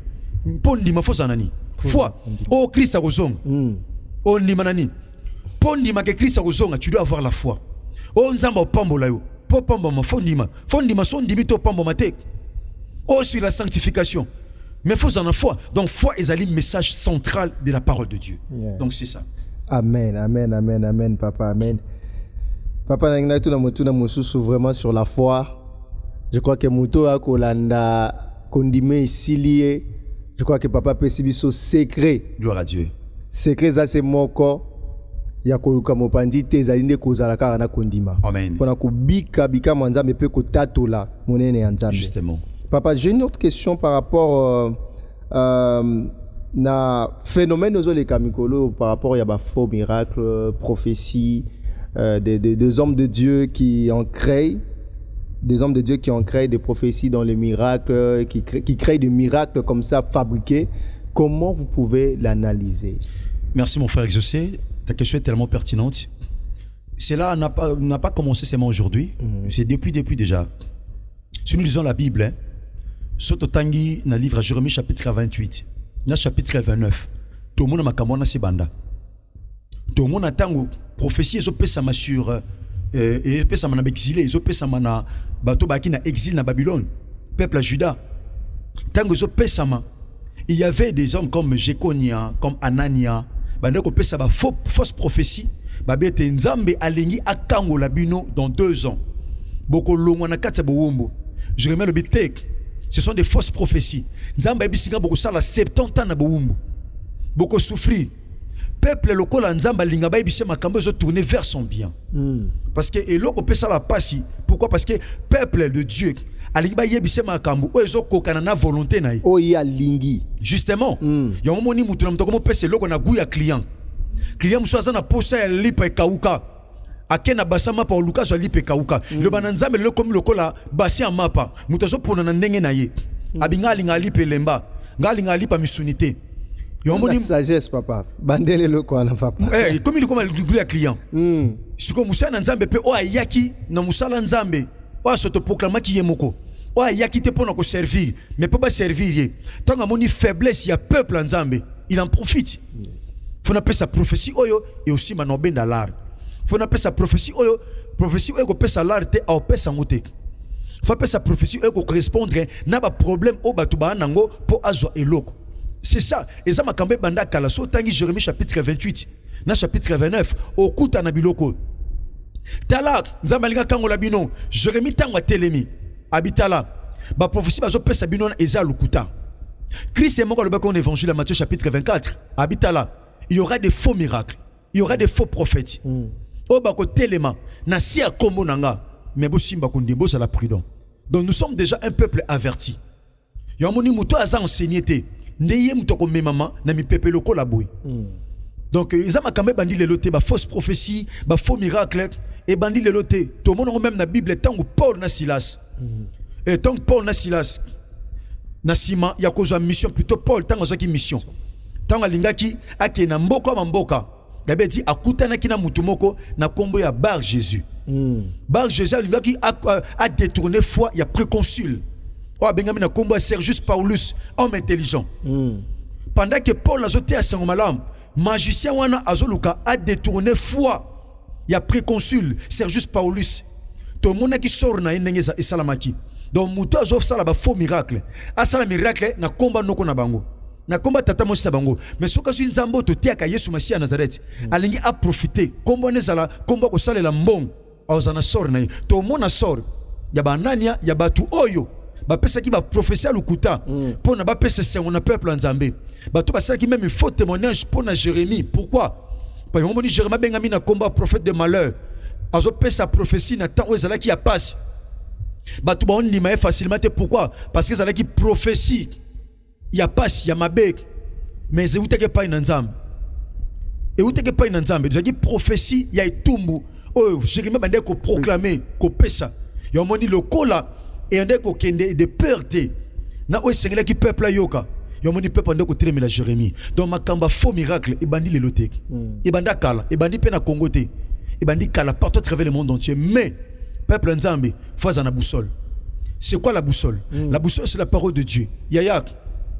Pondi ma fozanani. Foi. Oh Christ a raison. Oh ni manani. Pondi ma que Christ a raison, tu dois avoir la foi. Oh nzamba pambo la yo. Po pambo ma fondima. Fondima son dimito pambo mate. Oh sur la sanctification. Mais il faut en foi. Donc, foi est le message central de la parole de Dieu. Yeah. Donc, c'est ça. Amen, amen, amen, amen, papa, amen. Papa, vraiment sur la foi. Je crois que Mouto a kolanda kondimé ici lié. Je crois que papa peut subir secret. Gloire à Dieu. Secret, ça c'est mon corps. Ya koluka mopandi te zalinde kozala kaka na kondima. Amen. Pona kubika bika manza me pe ko tatola monene nzambe. Justement. Papa, j'ai une autre question par rapport na phénomène aux les kamikolo par rapport à faux miracles, prophéties, des hommes de Dieu qui en créent, des prophéties dans les miracles, qui créent des miracles comme ça fabriqués. Comment vous pouvez l'analyser? Merci mon frère Exaucé, ta question est tellement pertinente. Cela n'a pas commencé seulement aujourd'hui, c'est depuis déjà. Si nous lisons la Bible, hein, Soto tangi na livre Jérémie chapitre 28, na chapitre 29. Tout le monde m'a kamona sebanda. Tout le monde a tango prophétie zo pesa ma sur et pesa mana exilé, zo pesa mana bato baki na exil na Babylone, peuple à Juda. Tango zo pesa ma. Il y avait des hommes comme Jéconia, comme Anania, banda ko pesa ba fausse prophétie, ba bete nzambe alengi akango la bino dans 2 ans. Boko longwa na katsa bo wombo. Jérémie le bitek. Ce sont des fausses prophéties. Nzamba ebisinga beaucoup ça la 70 ans na boumbu. Beaucoup souffrir. Peuple lokola nzamba linga ba ebise makambo zo tourner vers son bien. Parce que eloko pesa la pasi. Pourquoi? Parce que peuple de Dieu alinga yebise makambo o ezo kokana na volonté na ye. O ya lingi. Justement. Ya momoni mutu na mutoko mo pesa eloko na goût ya client. Client muso na posa ya lipa ekauka. Akena basama pa oluka zo lipa ekauka. Le bananzambe le comme lokola basi en mapa. Mutu zo pona na ndenge na ye. Abinga linga lipa lemba. Ngalinga lipa misunité. La sagesse papa. Bandele le quoi na papa. Comme il comme le client. Si comme Moussa Nzambe pe o ayaki na Moussa Nzambe o s'auto proclamer qui est moko. O ayaki te pour nous servir mais peut pas servir. Tant que moni faiblesse il y a peuple Nzambe, il en profite. Faut appeler sa prophétie oyo et aussi manoben d'alard. Faut appeler sa prophétie oyo ko pesa l'art te au pesa ngote. Faut appeler sa prophétie oyo ko correspondre na ba problème o batu ba nango pour azwa eloko. C'est ça. Et ça m'a cambié banda kala. So tangi Jérémie chapitre 28. Na chapitre 29. Okuta na biloko. Tala. Nzamalinga kango la bino. Jérémie tango telemi. Abitala. Ba prophétie bazo pesa bino na eza lukuta. Christ est mort le bakon évangile à Matthieu chapitre 24. Abitala. Il y aura des faux miracles. Il y aura des faux prophètes. O bako telema. Na si a kombo nanga. Mais bo simba kondimbo ça la prudent. Donc nous sommes déjà un peuple averti. Yamoni muto aza enseigné. Ndeye mutoko memama na mi pepe loko la boy. Donc ils ont makambe bandi le loté ba fausse prophétie, ba faux miracle et bandi le loté. Tout le monde même na Bible tango Paul na Silas. Et tant Paul na Silas na sima ya kozwa mission plutôt Paul tango zaki mission. Tango lingaki ake na mboko ma mboka. Gabe dit akutana kina mutu moko na kombo ya Bar Jésus. Bar Jésus lingaki a détourné foi ya préconsul. Oh, Benjamin na combat Sergius Paulus, homme intelligent. Pendant que Paul a jeté à Saint-Malam, magicien wana azoluka a détourné foi. Il y a préconsul Sergius Paulus. Tout le monde qui sort na inengeza et salamaki. Donc muto azof sala ba faux miracle. A sala miracle na combat noko na bango. Na combat tata mosi na bango. Mais soka su nzambo to tia ka Yesu Masia Nazareth. Alingi a profiter. Combat nezala combat ko sala la mbong. Ozana sort na. Tout le monde sort. Ya ba nania ya batu oyo. Ba pesa ki ba prophétie lukuta pour na ba pesa c'est on a peuple nzambe ba to ba ça qui même faux témoignage pour na Jérémie. Pourquoi? Parce que Jérémie bengami na combat prophète de malheur azo pesa prophétie na temps où ezala qui a passe ba to ba on lima facilement. Pourquoi? Parce que ezala qui prophétie ya passe ya mabe mais euteke pa na nzambe euteke pa na nzambe ezaki prophétie ya etumbu oh Jérémie bande ko proclamer ko pesa ya moni lokola et on dit qu'il de peur na o sengela ki peuple yoka yomoni peuple on dit ko tremela Jérémie donc makamba faux miracle et bandi le loté et banda kala et bandi pe na Congo te et bandi kala partout à travers le monde entier mais peuple nzambe fois na boussole. C'est quoi la boussole? La boussole c'est la parole de Dieu. Yaya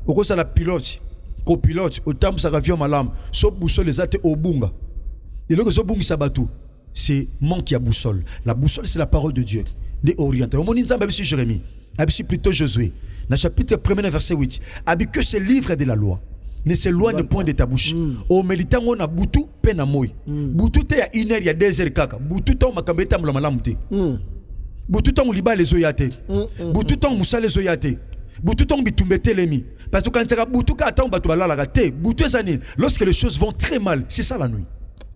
oko ça la pilote copilote au temps ça avion malam so boussole les ate obunga et le so bungi sabatu c'est manque ya boussole. La boussole c'est la parole de Dieu. De orienté. Au monde nzambe abisi Jérémie, abisi plutôt Josué. Dans chapitre 1er verset 8, abi que ce livre de la loi ne s'éloigne point de ta bouche. Au militant on a butu pe na moy. Butu te ya 1 heure ya 2 heures kaka. Butu ton makambe tamula malamu te. Butu ton liba les oyate. Butu ton musa les oyate. Butu ton bitumbe telemi. Parce que quand tu as butu ka attend batu balala ka te. Butu ezani. Lorsque les choses vont très mal, c'est ça la nuit.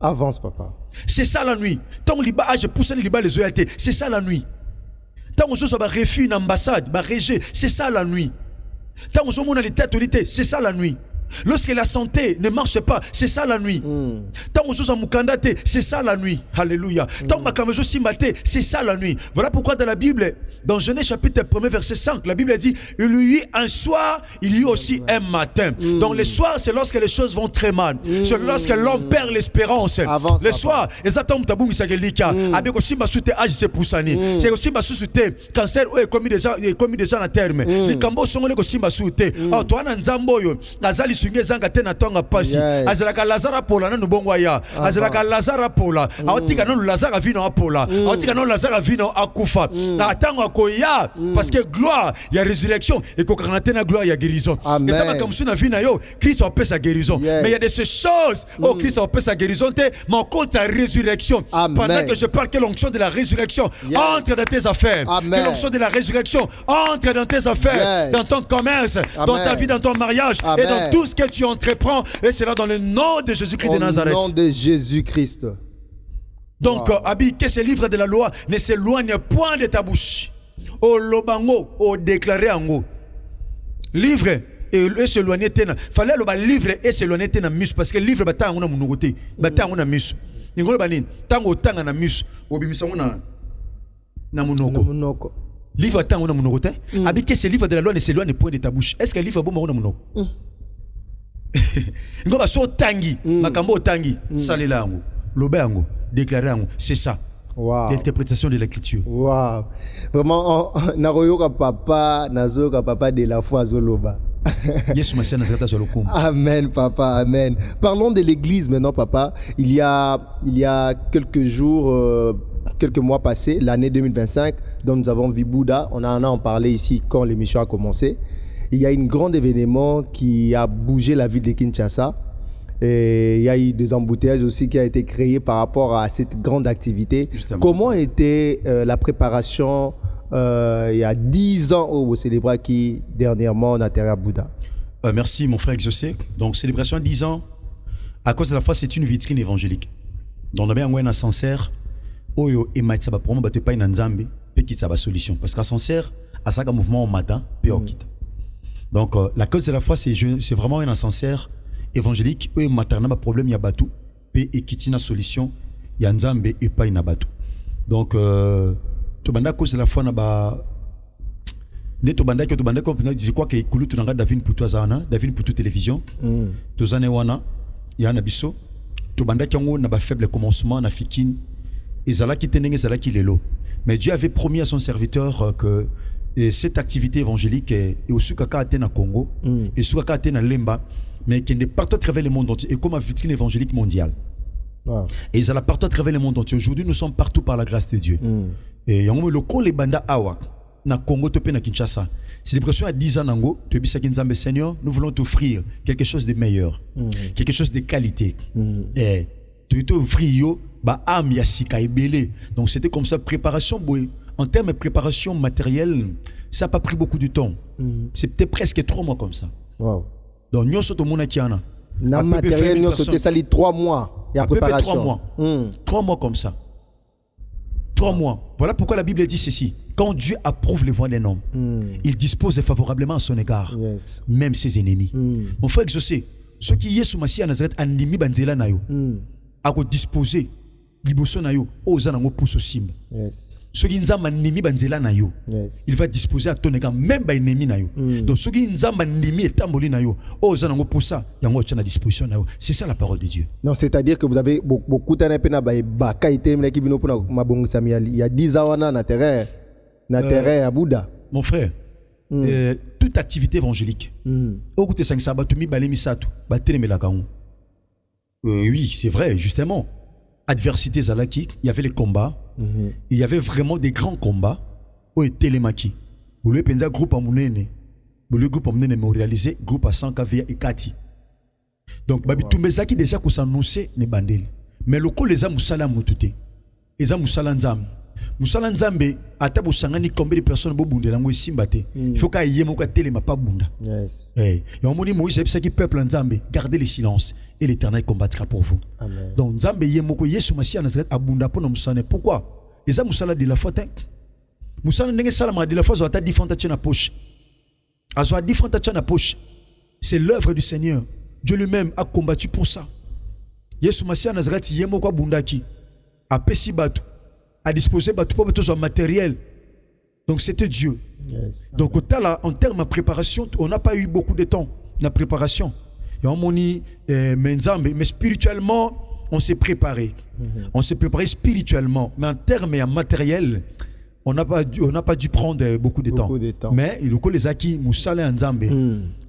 Avance papa. C'est ça la nuit. Ton liba je pousse les liba les oyate. C'est ça la nuit. Tant que ça va refus une ambassade, va rejet, c'est ça la nuit. Tant que ça a l'état autorité, c'est ça la nuit. Lorsque la santé ne marche pas, c'est ça la nuit. Tant que ça a c'est ça la nuit. Alléluia. Tant que ça a c'est ça la nuit. Voilà pourquoi dans la Bible, dans Genèse chapitre 1 verset 5, la Bible dit il y eut un soir, il y eut aussi un matin. Donc le soir, c'est lorsque les choses vont très mal. C'est lorsque l'homme perd l'espérance. Le soir, les attentes tabou misagelika, avec aussi ma soute âge c'est poussani. C'est aussi ma soute cancer ou est commis déjà à terme. Les cambos sont les aussi ma soute. Oh toi nan zamboyo, azali sunge zanga tena tonga pasi. Azalaka Lazara pola na nubongwaya. Azalaka Lazara pola. Aotika no Lazara vino apola. Aotika no Lazara vino akufa. Na tango koya parce que gloire il y a résurrection et ko karantena gloire il y a guérison. Amen. Et ça va comme si na vie na yo Christ a fait sa guérison. Yes. Mais il y a de ces choses Christ a fait sa guérison mais encore ta résurrection. Amen. Pendant que je parle que l'onction de la résurrection entre dans tes affaires. Amen. Que l'onction de la résurrection entre dans tes affaires, dans ton commerce, dans ta vie, dans ton mariage et dans tout ce que tu entreprends et c'est là dans le nom de Jésus-Christ de Nazareth. Au nom de Jésus-Christ. Donc, Abi, que ce livre de la loi ne s'éloigne point de ta bouche. Au lobango, au déclaré en haut. Livre et s'éloigner tena. Fallait le livre et s'éloigner tena mus parce que livre bata on a mon côté. Bata on a mus. Ingolo banin. Tango tanga na mus. Obimisa on a na monoko. Livre tanga on a mon côté. Abi, que ce livre de la loi ne s'éloigne point de ta bouche. Est-ce que livre bon on a monoko? Ingolo so tangi. Makambo tangi. Salela ango. Lobe ango. Déclaré en haut. C'est ça. Wow. L'interprétation de l'écriture. Wow. Vraiment, naroyoka papa, nazoyoka papa de la foi zoloba. Amen, papa, amen. Parlons de l'église maintenant, papa. Il y a quelques jours, quelques mois passés, l'année 2025, dont nous avons vu Bouddha. On en a parlé ici quand l'émission a commencé. Il y a un grand événement qui a bougé la ville de Kinshasa. Et il y a eu des embouteillages aussi qui a été créé par rapport à cette grande activité. Justement. Comment était la préparation il y a 10 ans au célébrat qui dernièrement on a terre à Bouddha? Merci mon frère Exaucé. Donc célébration 10 ans, à cause de la foi c'est une vitrine évangélique. Donc on a un ascenseur, oyo et maïtsa ba promo ba te pa ina nzambe pe kitsa ba solution parce qu'ascenseur à ça mouvement au matin pe okita. Donc la cause de la foi c'est vraiment un ascenseur évangélique eux materna ba problème ya batu pe ekitina solution ya nzambe et pas ina batu. Donc to banda cause de la foi na ba neto banda ko je crois que kulu tunanga David Putu azana David Putu télévision to zane wana ya na biso to banda kango na ba faible commencement na fikine ezala ki tenenge ezala ki lelo. Mais Dieu avait promis à son serviteur que cette activité évangélique est au sukaka atena Congo et sukaka atena Lemba mais qui est partout à travers le monde entier et comme une vitrine évangélique mondiale. Wow. Et ils allaient partout à travers le monde entier. Aujourd'hui, nous sommes partout par la grâce de Dieu. Et on le col les banda awa na Congo topé na Kinshasa. Célébration à 10 ans nango, tu bis Kinzambe Seigneur, nous voulons t'offrir quelque chose de meilleur, quelque chose de qualité. Et tu t'offrir yo ba am ya sika ebele. Donc c'était comme ça préparation boy. En termes de préparation matérielle, ça n'a pas pris beaucoup de temps. C'était presque 3 mois comme ça. Wow. Donc nous sommes au kiana. Na matériel nous sommes sali 3 mois et à préparation. 3 mois. 3 mois comme ça. 3 mois. Voilà pourquoi la Bible dit ceci. Quand Dieu approuve les voies d'un homme, il dispose favorablement à son égard, même ses ennemis. Mon frère Exaucé, ceux qui y sont massi à Nazareth animi banzela na yo, a ko disposer liboso na yo ozanango pousso simba. Ceux qui nzamba nimi banzela na yo, il va disposer à ton égard même ba ennemi na yo. Donc ceux qui nzamba nimi etamboli na yo ozanango poussa yango tchana disposition na yo. C'est ça la parole de Dieu. Non, c'est-à-dire que vous avez beaucoup de temps pena ba kaité mena ki bino pona mabongo samiali. Il y a 10 ans na terrain à Bouddha. Mon frère, toute activité évangélique. Okute sangsa batumi balemi satu, batelemela kango. Oui, c'est vrai justement. Adversité zalaki, il y avait les combats. Il y avait vraiment des grands combats où était les maquis. Vous le pensez groupe à Mounene. Vous le groupe à Mounene mais réalisé groupe à 100 KVA et Kati. Donc babi tumezaki déjà ko s'annoncer ne bandel. Mais le ko les a musala mutute. Les a musala nzam. Musala nzambe ata bo sangani combien de personnes bo bundela ngo simbate. Il faut ka yemo ka telema pa bunda. Yes. Eh, et on moni Moïse c'est qui peuple nzambe, gardez le silence et l'Éternel combattra pour vous. Amen. Donc nzambe yemo ko Yesu Masia Nazareth abunda pour musane. Pourquoi? Les a musala de la faute. Musala ndenge salama de la faute zo ata différente na poche. Azo différente na poche. C'est l'œuvre du Seigneur. Dieu lui-même a combattu pour ça. Yesu Masia Nazareth yemo ko bundaki. A pesi batu. À disposer pour tout matériel. Donc c'était Dieu. Yes. Donc en termes de préparation, on n'a pas eu beaucoup de temps la préparation. Mais spirituellement, on s'est préparé. On s'est préparé spirituellement. Mais en termes matériel, on n'a pas dû prendre beaucoup de temps. Mais il faut les acquis, Moussale Nzambe.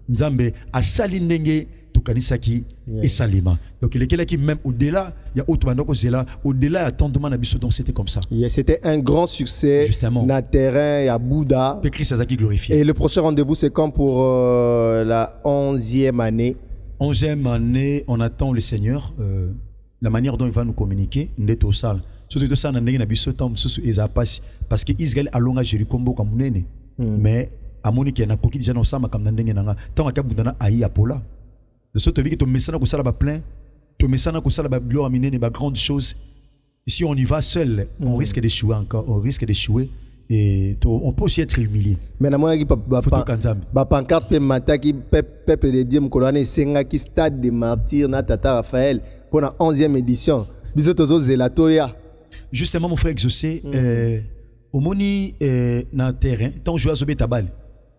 Nzambe a sali ndenge tokanisaki et salima. Donc il est qui même au-delà, il y a autre bandoko zela, au-delà attendement na biso, donc c'était comme ça. C'était un grand succès. Justement. Na terrain et à Bouddha. Et Christ Azaki glorifié. Et le prochain rendez-vous c'est quand pour la 11e année? 11e année, on attend le Seigneur, la manière dont il va nous communiquer, n'est au salle. Surtout ça, on a na biso temps parce que Israël a longa Jéricho comme munene. Mais à Monique na koki déjà non ça ma comme ndenge nanga tant ka bundana ayi apola. De ce que tu messana ko sala ba plein, tu messana ko sala ba gloire minene ba grande chose. Si on y va seul, on risque d'échouer encore, on risque d'échouer et on peut aussi être humilié. Mais na moi qui ba pancarte pe mataki peuple de Dieu mkolane senga ki stade de martyr na tata Raphaël pour la 11e édition. Biso tozo zelatoya. Justement mon frère exaucé au moni na terrain tant joueur zo beta balle.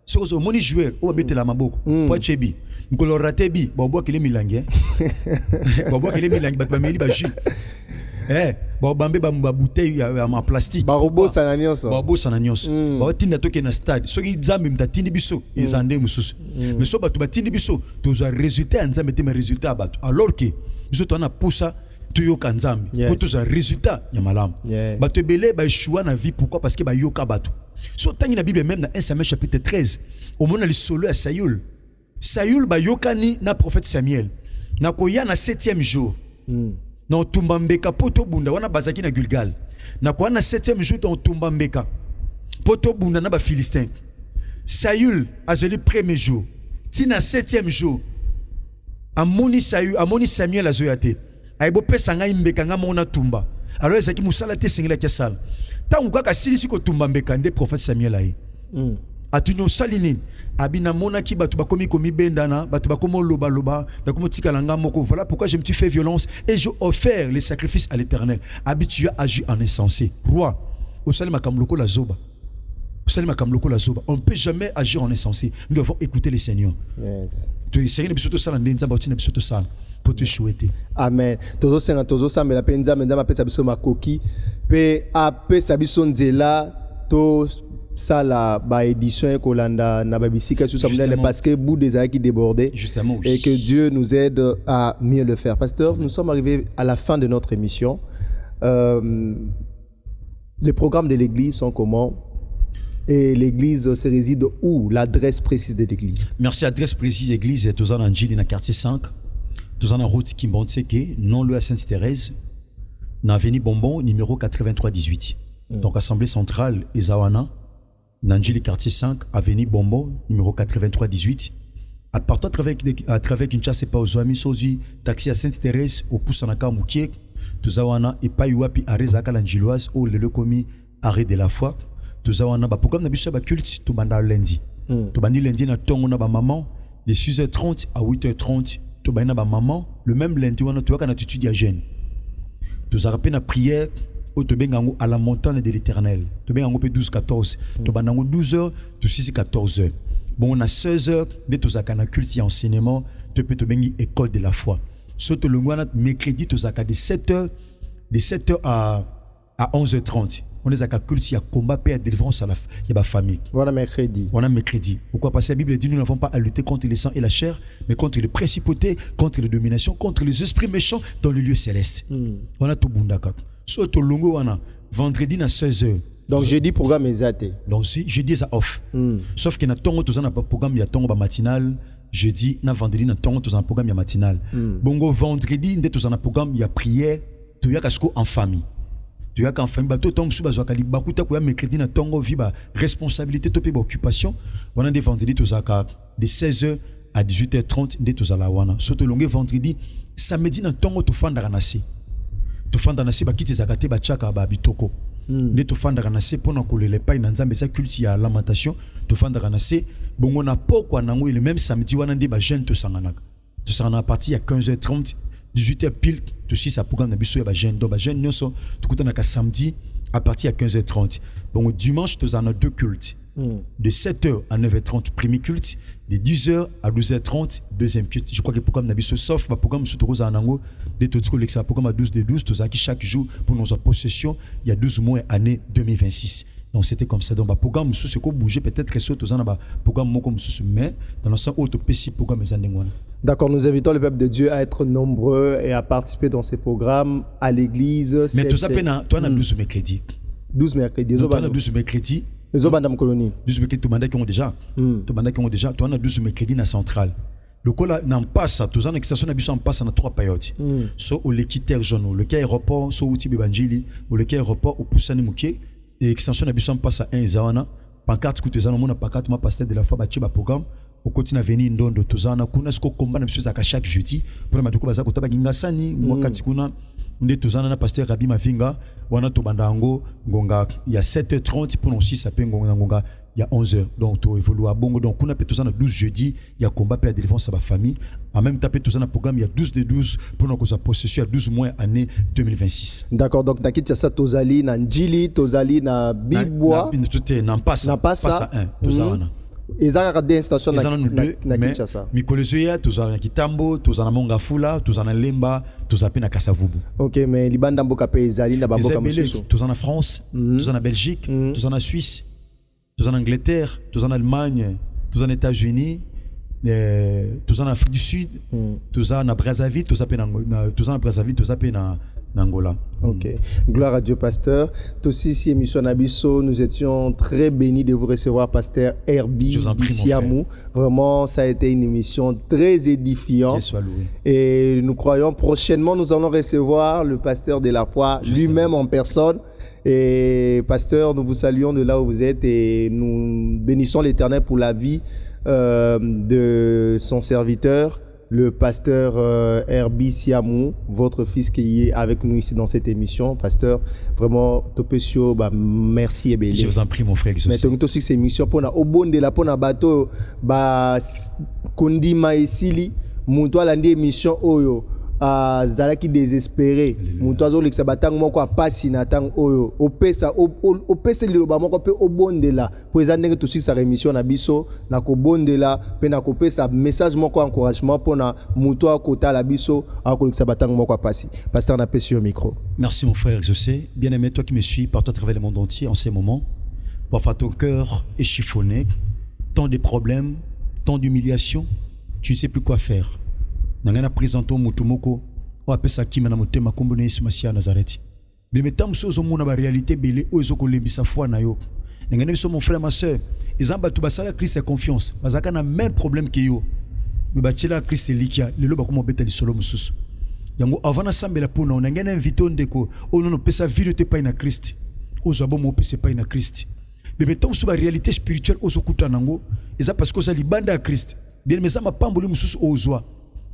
So au moni joueur o beta la maboko po chebi. Mkolo ratebi bobo kele milangi. Bobo kele milangi ba meli ba jus. Ba bambe ba bouteille ya ma plastique. Ba robot sananyonso. Ba robot sananyonso. Ba tinda toke na stade. So ki nzambe mtatindi biso ezande mususu. Mais so ba batindi biso toza résultat nzambe te ma résultat bato. Alors que biso to na poussa yoka nzambe pour tous un résultat ya malamu bato belé ba échouer na vie. Pourquoi? Parce que ba yoka bato so tangi na Bible même dans 1 Samuel chapitre 13 au moment le solo à Saül ba yokani na prophète Samuel na koya na 7e jour na tumbambeka poto bunda wana bazaki na Gilgal na koya na 7e jour dans tumbambeka poto bunda na ba Philistin. Saül azeli premier jour ti na 7e jour amoni Samuel azoyate aibo pesa ngai mbeka nga mona tumba alors ezaki musala te sengela kia sala tangu kaka silisi ko tumba mbeka nde prophète Samuel ai atunyo salini abina mona ki batu bakomi komi bendana batu bakomo loba bakomo tikala nga moko. Voilà pourquoi je me suis fait violence et je offert les sacrifices à l'Éternel. Habitué à agir en insensé. Roi au salima kamloko la zoba. On ne peut jamais agir en insensé. Nous devons écouter les seigneurs. Yes. Tu essayes de bisoto sala ndenza bauti na bisoto sala. Pour te souhaiter. Amen. Tozo senga tozo sa mela penza menza ma pesa biso makoki pe ape sabiso nzela to sala ba édition ekolanda na ba bisika tout ça parce que bout des qui débordé. Justement. Et que Dieu nous aide à mieux le faire. Pasteur, nous sommes arrivés à la fin de notre émission. Les programmes de l'église sont comment? Et l'église se réside où? L'adresse précise de l'église. Merci. Adresse précise église est aux Anangili dans quartier 5. Nous avons la route Kimbonseke, non le à Sainte-Thérèse, dans l'avenue Bonbon, numéro 8318. Donc, Assemblée centrale, Ezawana, Nanjili quartier 5, avenue Bonbon, numéro 8318. À partir à travers Kinshasa, pas aux amis, Sozi, taxi à Sainte-Thérèse, au Poussanaka Moukiek, Tuzawana, et Payuapi, Arezaka l'Angiloise, au le commis, arrêt de la foi. Tuzawana, programme d'habitude, culte, tout banda lundi. Tout bandi lundi, na tongo na ba maman, de 6h30 à 8h30. Maman, le même lundi, on a tout à attitude à jeune. Nous avons fait une prière à la montagne de l'Éternel. Nous avons fait 12-14. Nous avons 12h, 6-14h. Bon, on a 16h, nous avons culte et enseignement, nous avons une école de la foi. Surtout le mercredi, nous avons de 7h à 11h30. On est à culte, il y a combat, paix et délivrance à la famille. Voilà mercredi. On a mercredi. Pourquoi? Parce que la Bible dit nous n'avons pas à lutter contre les sangs et la chair, mais contre les principautés, contre les dominations, contre les esprits méchants dans le lieu céleste. On a tout bundaka. Surtout longo on a vendredi à 16h. Donc jeudi programme exact. Donc jeudi ça off. Sauf que na tongo tous un programme il y a tongo matinal, jeudi na vendredi na tongo tous un programme matinal. Bongo vendredi ndé tous un programme il y a prière, tu y a casco en famille. Tu as qu'en famille bateau tombe sous bazwa kali bakuta ko ya mercredi na tongo viba responsabilité topé occupation. On a des vendredis tous à de 16h à 18h30 ndé tous à la wana. Surtout longue vendredi, samedi na tongo to fanda nasi. To fanda nasi ba kiti zakate ba chaka ba bitoko. Ndé to fanda nasi pona ko le pa na nzambe sa culte ya lamentation, to fanda nasi bongo na poko na ngo le même samedi wana ndé ba jeune to sanganaka. To sangana à partir à 15h30 18h pile, tout si ça programme nabiso ya ba jeune do ba jeune nyonso tukutana ka samedi à partir à 15h30. Bon dimanche nous avons deux cultes. De 7h à 9h30 premier culte, de 10h à 12h30 deuxième culte. Je crois que le programme nabiso sauf le programme sous Togo Zanango de tout le programme à 12 de 12 tous qui chaque jour pour nos possessions il y a 12 mois année 2026. Donc c'était comme ça. Donc le programme sous ko bouger peut-être que surtout dans ba programme moko sous mais dans l'ensemble auto PC programme ezandengwana. D'accord, nous invitons le peuple de Dieu à être nombreux et à participer dans ces programmes à l'église. Mais tout ça pena toi na 12 mercredi. 12 mercredi. Toi na 12 mercredi. Les obanda colonie. 12 mercredi tout banda qui ont déjà. Tout banda qui ont déjà. Toi na 12 mercredi na centrale. Le cola n'en passe, tous en extension d'habitation en passe en 3 périodes. So au l'équiterre jaune, le quai aéroport, so outil Bibanjili, ou le quai aéroport au Poussani Mouké, et extension d'habitation passe à 1 zawana, pancarte coûte zana, mon pancarte ma pasteur de la fois battu ba programme, au quotidien veni ndondo tozana, kuna sko combat n'absous à chaque jeudi, pour ma duko bazako taba gingasani, moi katikuna, on est tozana na pasteur Rabi Mavinga, wana to bandango, ngonga, il y a 7h30 pour nous 6 à pengonga ngonga. Il y a 11h, donc tu évolues à Bongo. Donc, on a fait tout ça dans 12 jeudi, il y a combat pour la délivrance à la famille. En même temps, tout ça dans le programme, il y a 12 de 12 pour nous possession, il y a 12 mois année 2026. D'accord, donc tu as ça, Tozali, Nanjili, Tozali, na Bibwa. Tout est n'en passe à 1, tout ça. Et ça a des stations na Kinshasa. Mikolezoya, tout ça na Kitambo, tout ça na Mongafula, tout ça na Lemba, tout ça na Kasavubu. OK, mais Libanda Mboka pe Ezali na Baboka Mususu. Tout ça na France, tout ça na Belgique, tout ça na Suisse. Tous en Angleterre, tous en Allemagne, tous en États-Unis, tous en Afrique du Sud, tous en Brazzaville, tous en Brazzaville, tous en Angola. Ok. Gloire à Dieu, pasteur. Aussi, ici, émission Nabiso, nous étions très bénis de vous recevoir, pasteur Herbie Siamou. Vraiment, ça a été une émission très édifiante. Qu'il soit loué. Et nous croyons prochainement, nous allons recevoir le pasteur de la foi lui-même en personne. Et pasteur, nous vous saluons de là où vous êtes et nous bénissons l'Éternel pour la vie de son serviteur, le pasteur Herbie Siamou, votre fils qui est avec nous ici dans cette émission. Pasteur, vraiment, Topesio, merci et béni. Je vous en prie, mon frère. Mais tu aussi cette émission pour na obonde la pour na bateau kondima esili muto la émission oyo. Zalaki désespéré muto azolekisa batang moko apasi na tang oyo opesa liloba moko pe obondela po eza ndenge tosi sa rémission na biso na kobondela pe na kopesa message moko encouragement pona muto akota la biso akolekisa batang moko apasi. Pasteur na pesi au micro. Merci mon frère José, bien-aimé, toi qui me suis partout à travers le monde entier en ces moments. Parfois ton cœur est chiffonné, tant de problèmes, tant d'humiliation, tu ne sais plus quoi faire. Nangana présentant mutumoko o apesa kimana motema kombone Yesu Masia Nazareth. Mais tant sozo mona ba réalité belé o ezoko lembisa foi na yo. Nangana biso mon frère ma sœur, ezamba tu basala Christ a confiance. Bazaka na même problème que yo. Mais batela Christ likia lelo ba komo beta lisolo mususu. Yango avana sambela pona on ngana invito ndeko o non pesa vie te pa na Christ. O zabo mo pesa pa na Christ. Mais tant so ba réalité spirituelle o zokuta nango, eza parce que ça libanda à Christ. Bien mais ça ma pamboli mususu o zwa.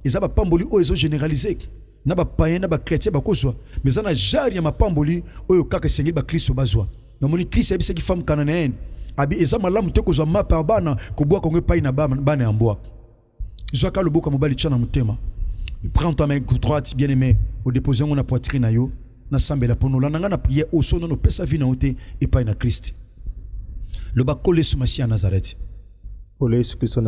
Eza ba pamboli o ezo généralisé na ba païen na ba chrétien ba kozwa mais ça na jari ya mapamboli oyo kaka sengi ba Kristo bazwa na moni Kristo yebisa ki femme cananéenne abi eza malamu te kozwa mapa bana ko bwa kongo paï na bana ambwa zwaka loboka mobali tchana mutema prends ta main droite bien aimé au déposer ngona poitrine na yo na sambela pono la nga na prière au son no pesa vie na ote et paï na Christ le ba coller sur Masia Nazareth. Ole Yesu Kristo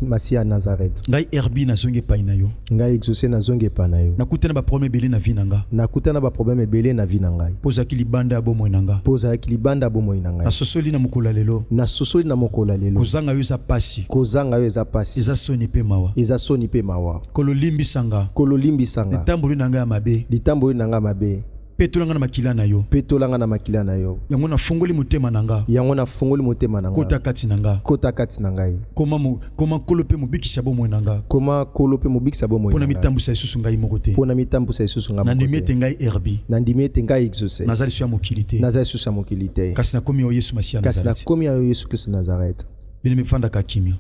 Masia Nazareth. Ngai Herbie na zonge pa ina yo. Ngai exaucé na zonge pa na yo. Nakutana ba problème belé na vie nanga. Nakutana ba problème belé na vie nanga. Poza kilibanda abo moinanga. Poza kilibanda abo moinanga. Na sosoli na mukola lelo. Na sosoli na mukola lelo. Kozanga yo za pasi. Kozanga yo za pasi. Eza soni pe mawa. Eza soni pe mawa. Kololimbi sanga. Kololimbi sanga. Litamboli nanga mabe. Litamboli nanga mabe. Petolanga na makila na yo. Petolanga na makila na yo. Yango na fungoli motema nanga. Yango na fungoli motema nanga. Kota kati nanga. Kota kati nanga. Koma kolope mobikisa bo mwenanga. Koma kolope mobikisa bo mwenanga. Pona mitambusa isusu ngai mokote. Pona mitambusa isusu ngai mokote. Nandimete ngai Herbie. Nandimete ngai exaucé. Nazali sur mokilité. Nazali sur mokilité. Kasi na komi o Yesu Masia Nazareth. Kasi na komi o Yesu Kristo Nazareth. Bine mefanda ka kimia.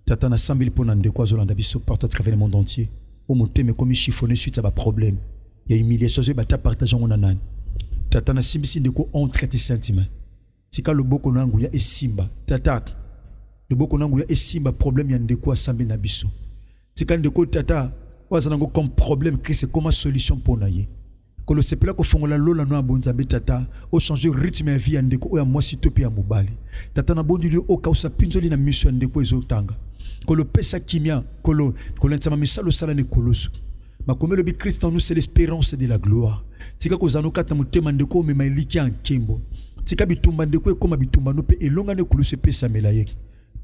Tata na sambili pona ndeko azolanda biso partout à travers le monde entier. O moteme komi chiffonné suite à ba problème. Ya humiliation zo bata partager ngona nani. Tata na simbisi ndeko on traite sentiment. Sika loboko nangu ya esimba. Tata loboko nangu ya esimba problème ya ndeko asambi na biso. Sika ndeko tata wazanango comme problème que c'est comment solution pour naye. Kolo sepela ko fongola lola no abonzambe tata o changer rythme ya vie ya ndeko o ya mwasi topi ya mobali. Tata na bondili o kausa pinzoli na mission ya ndeko ezotanga. Kolo pesa kimia kolo ntama misalo sala ne koloso. Makomelo bi Christ en nous c'est l'espérance de la gloire. Tika kozano kata mutema ndeko me mailiki en kimbo. Tika bitumba ndeko koma bitumba no pe elonga ne kuluse pe samelaye.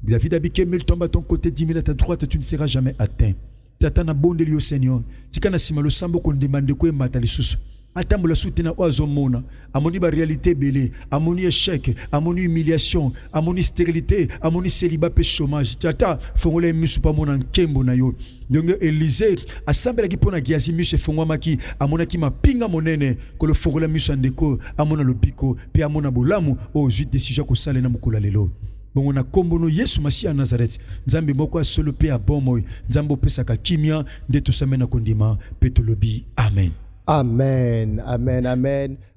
David abike mille tombe à ton côté, 10 000 à ta droite, tu ne seras jamais atteint. Tatana bonde liyo Seigneur. Tika na simalo sambo kon demande ko mata lisusu. Atambola soutenir oazomona, amoni ba réalité belé, amoni échec, amoni humiliation, amoni stérilité, amoni célibat pe chômage. Tata fongole musu pa mona nkembo na yo. Donc Élisée assemble ki pona giazi musu fongwa maki, amona ki mapinga monene ko le fongole musu andeko, amona lobiko, pe amona bolamu o juit décision ko sale na mukula lelo. Bon on a kombono Yesu Masi à Nazareth. Nzambe moko a solo pe abomoy, nzambo pesaka kimia ndeto samena kondima petolobi. Amen. Amen, amen, amen.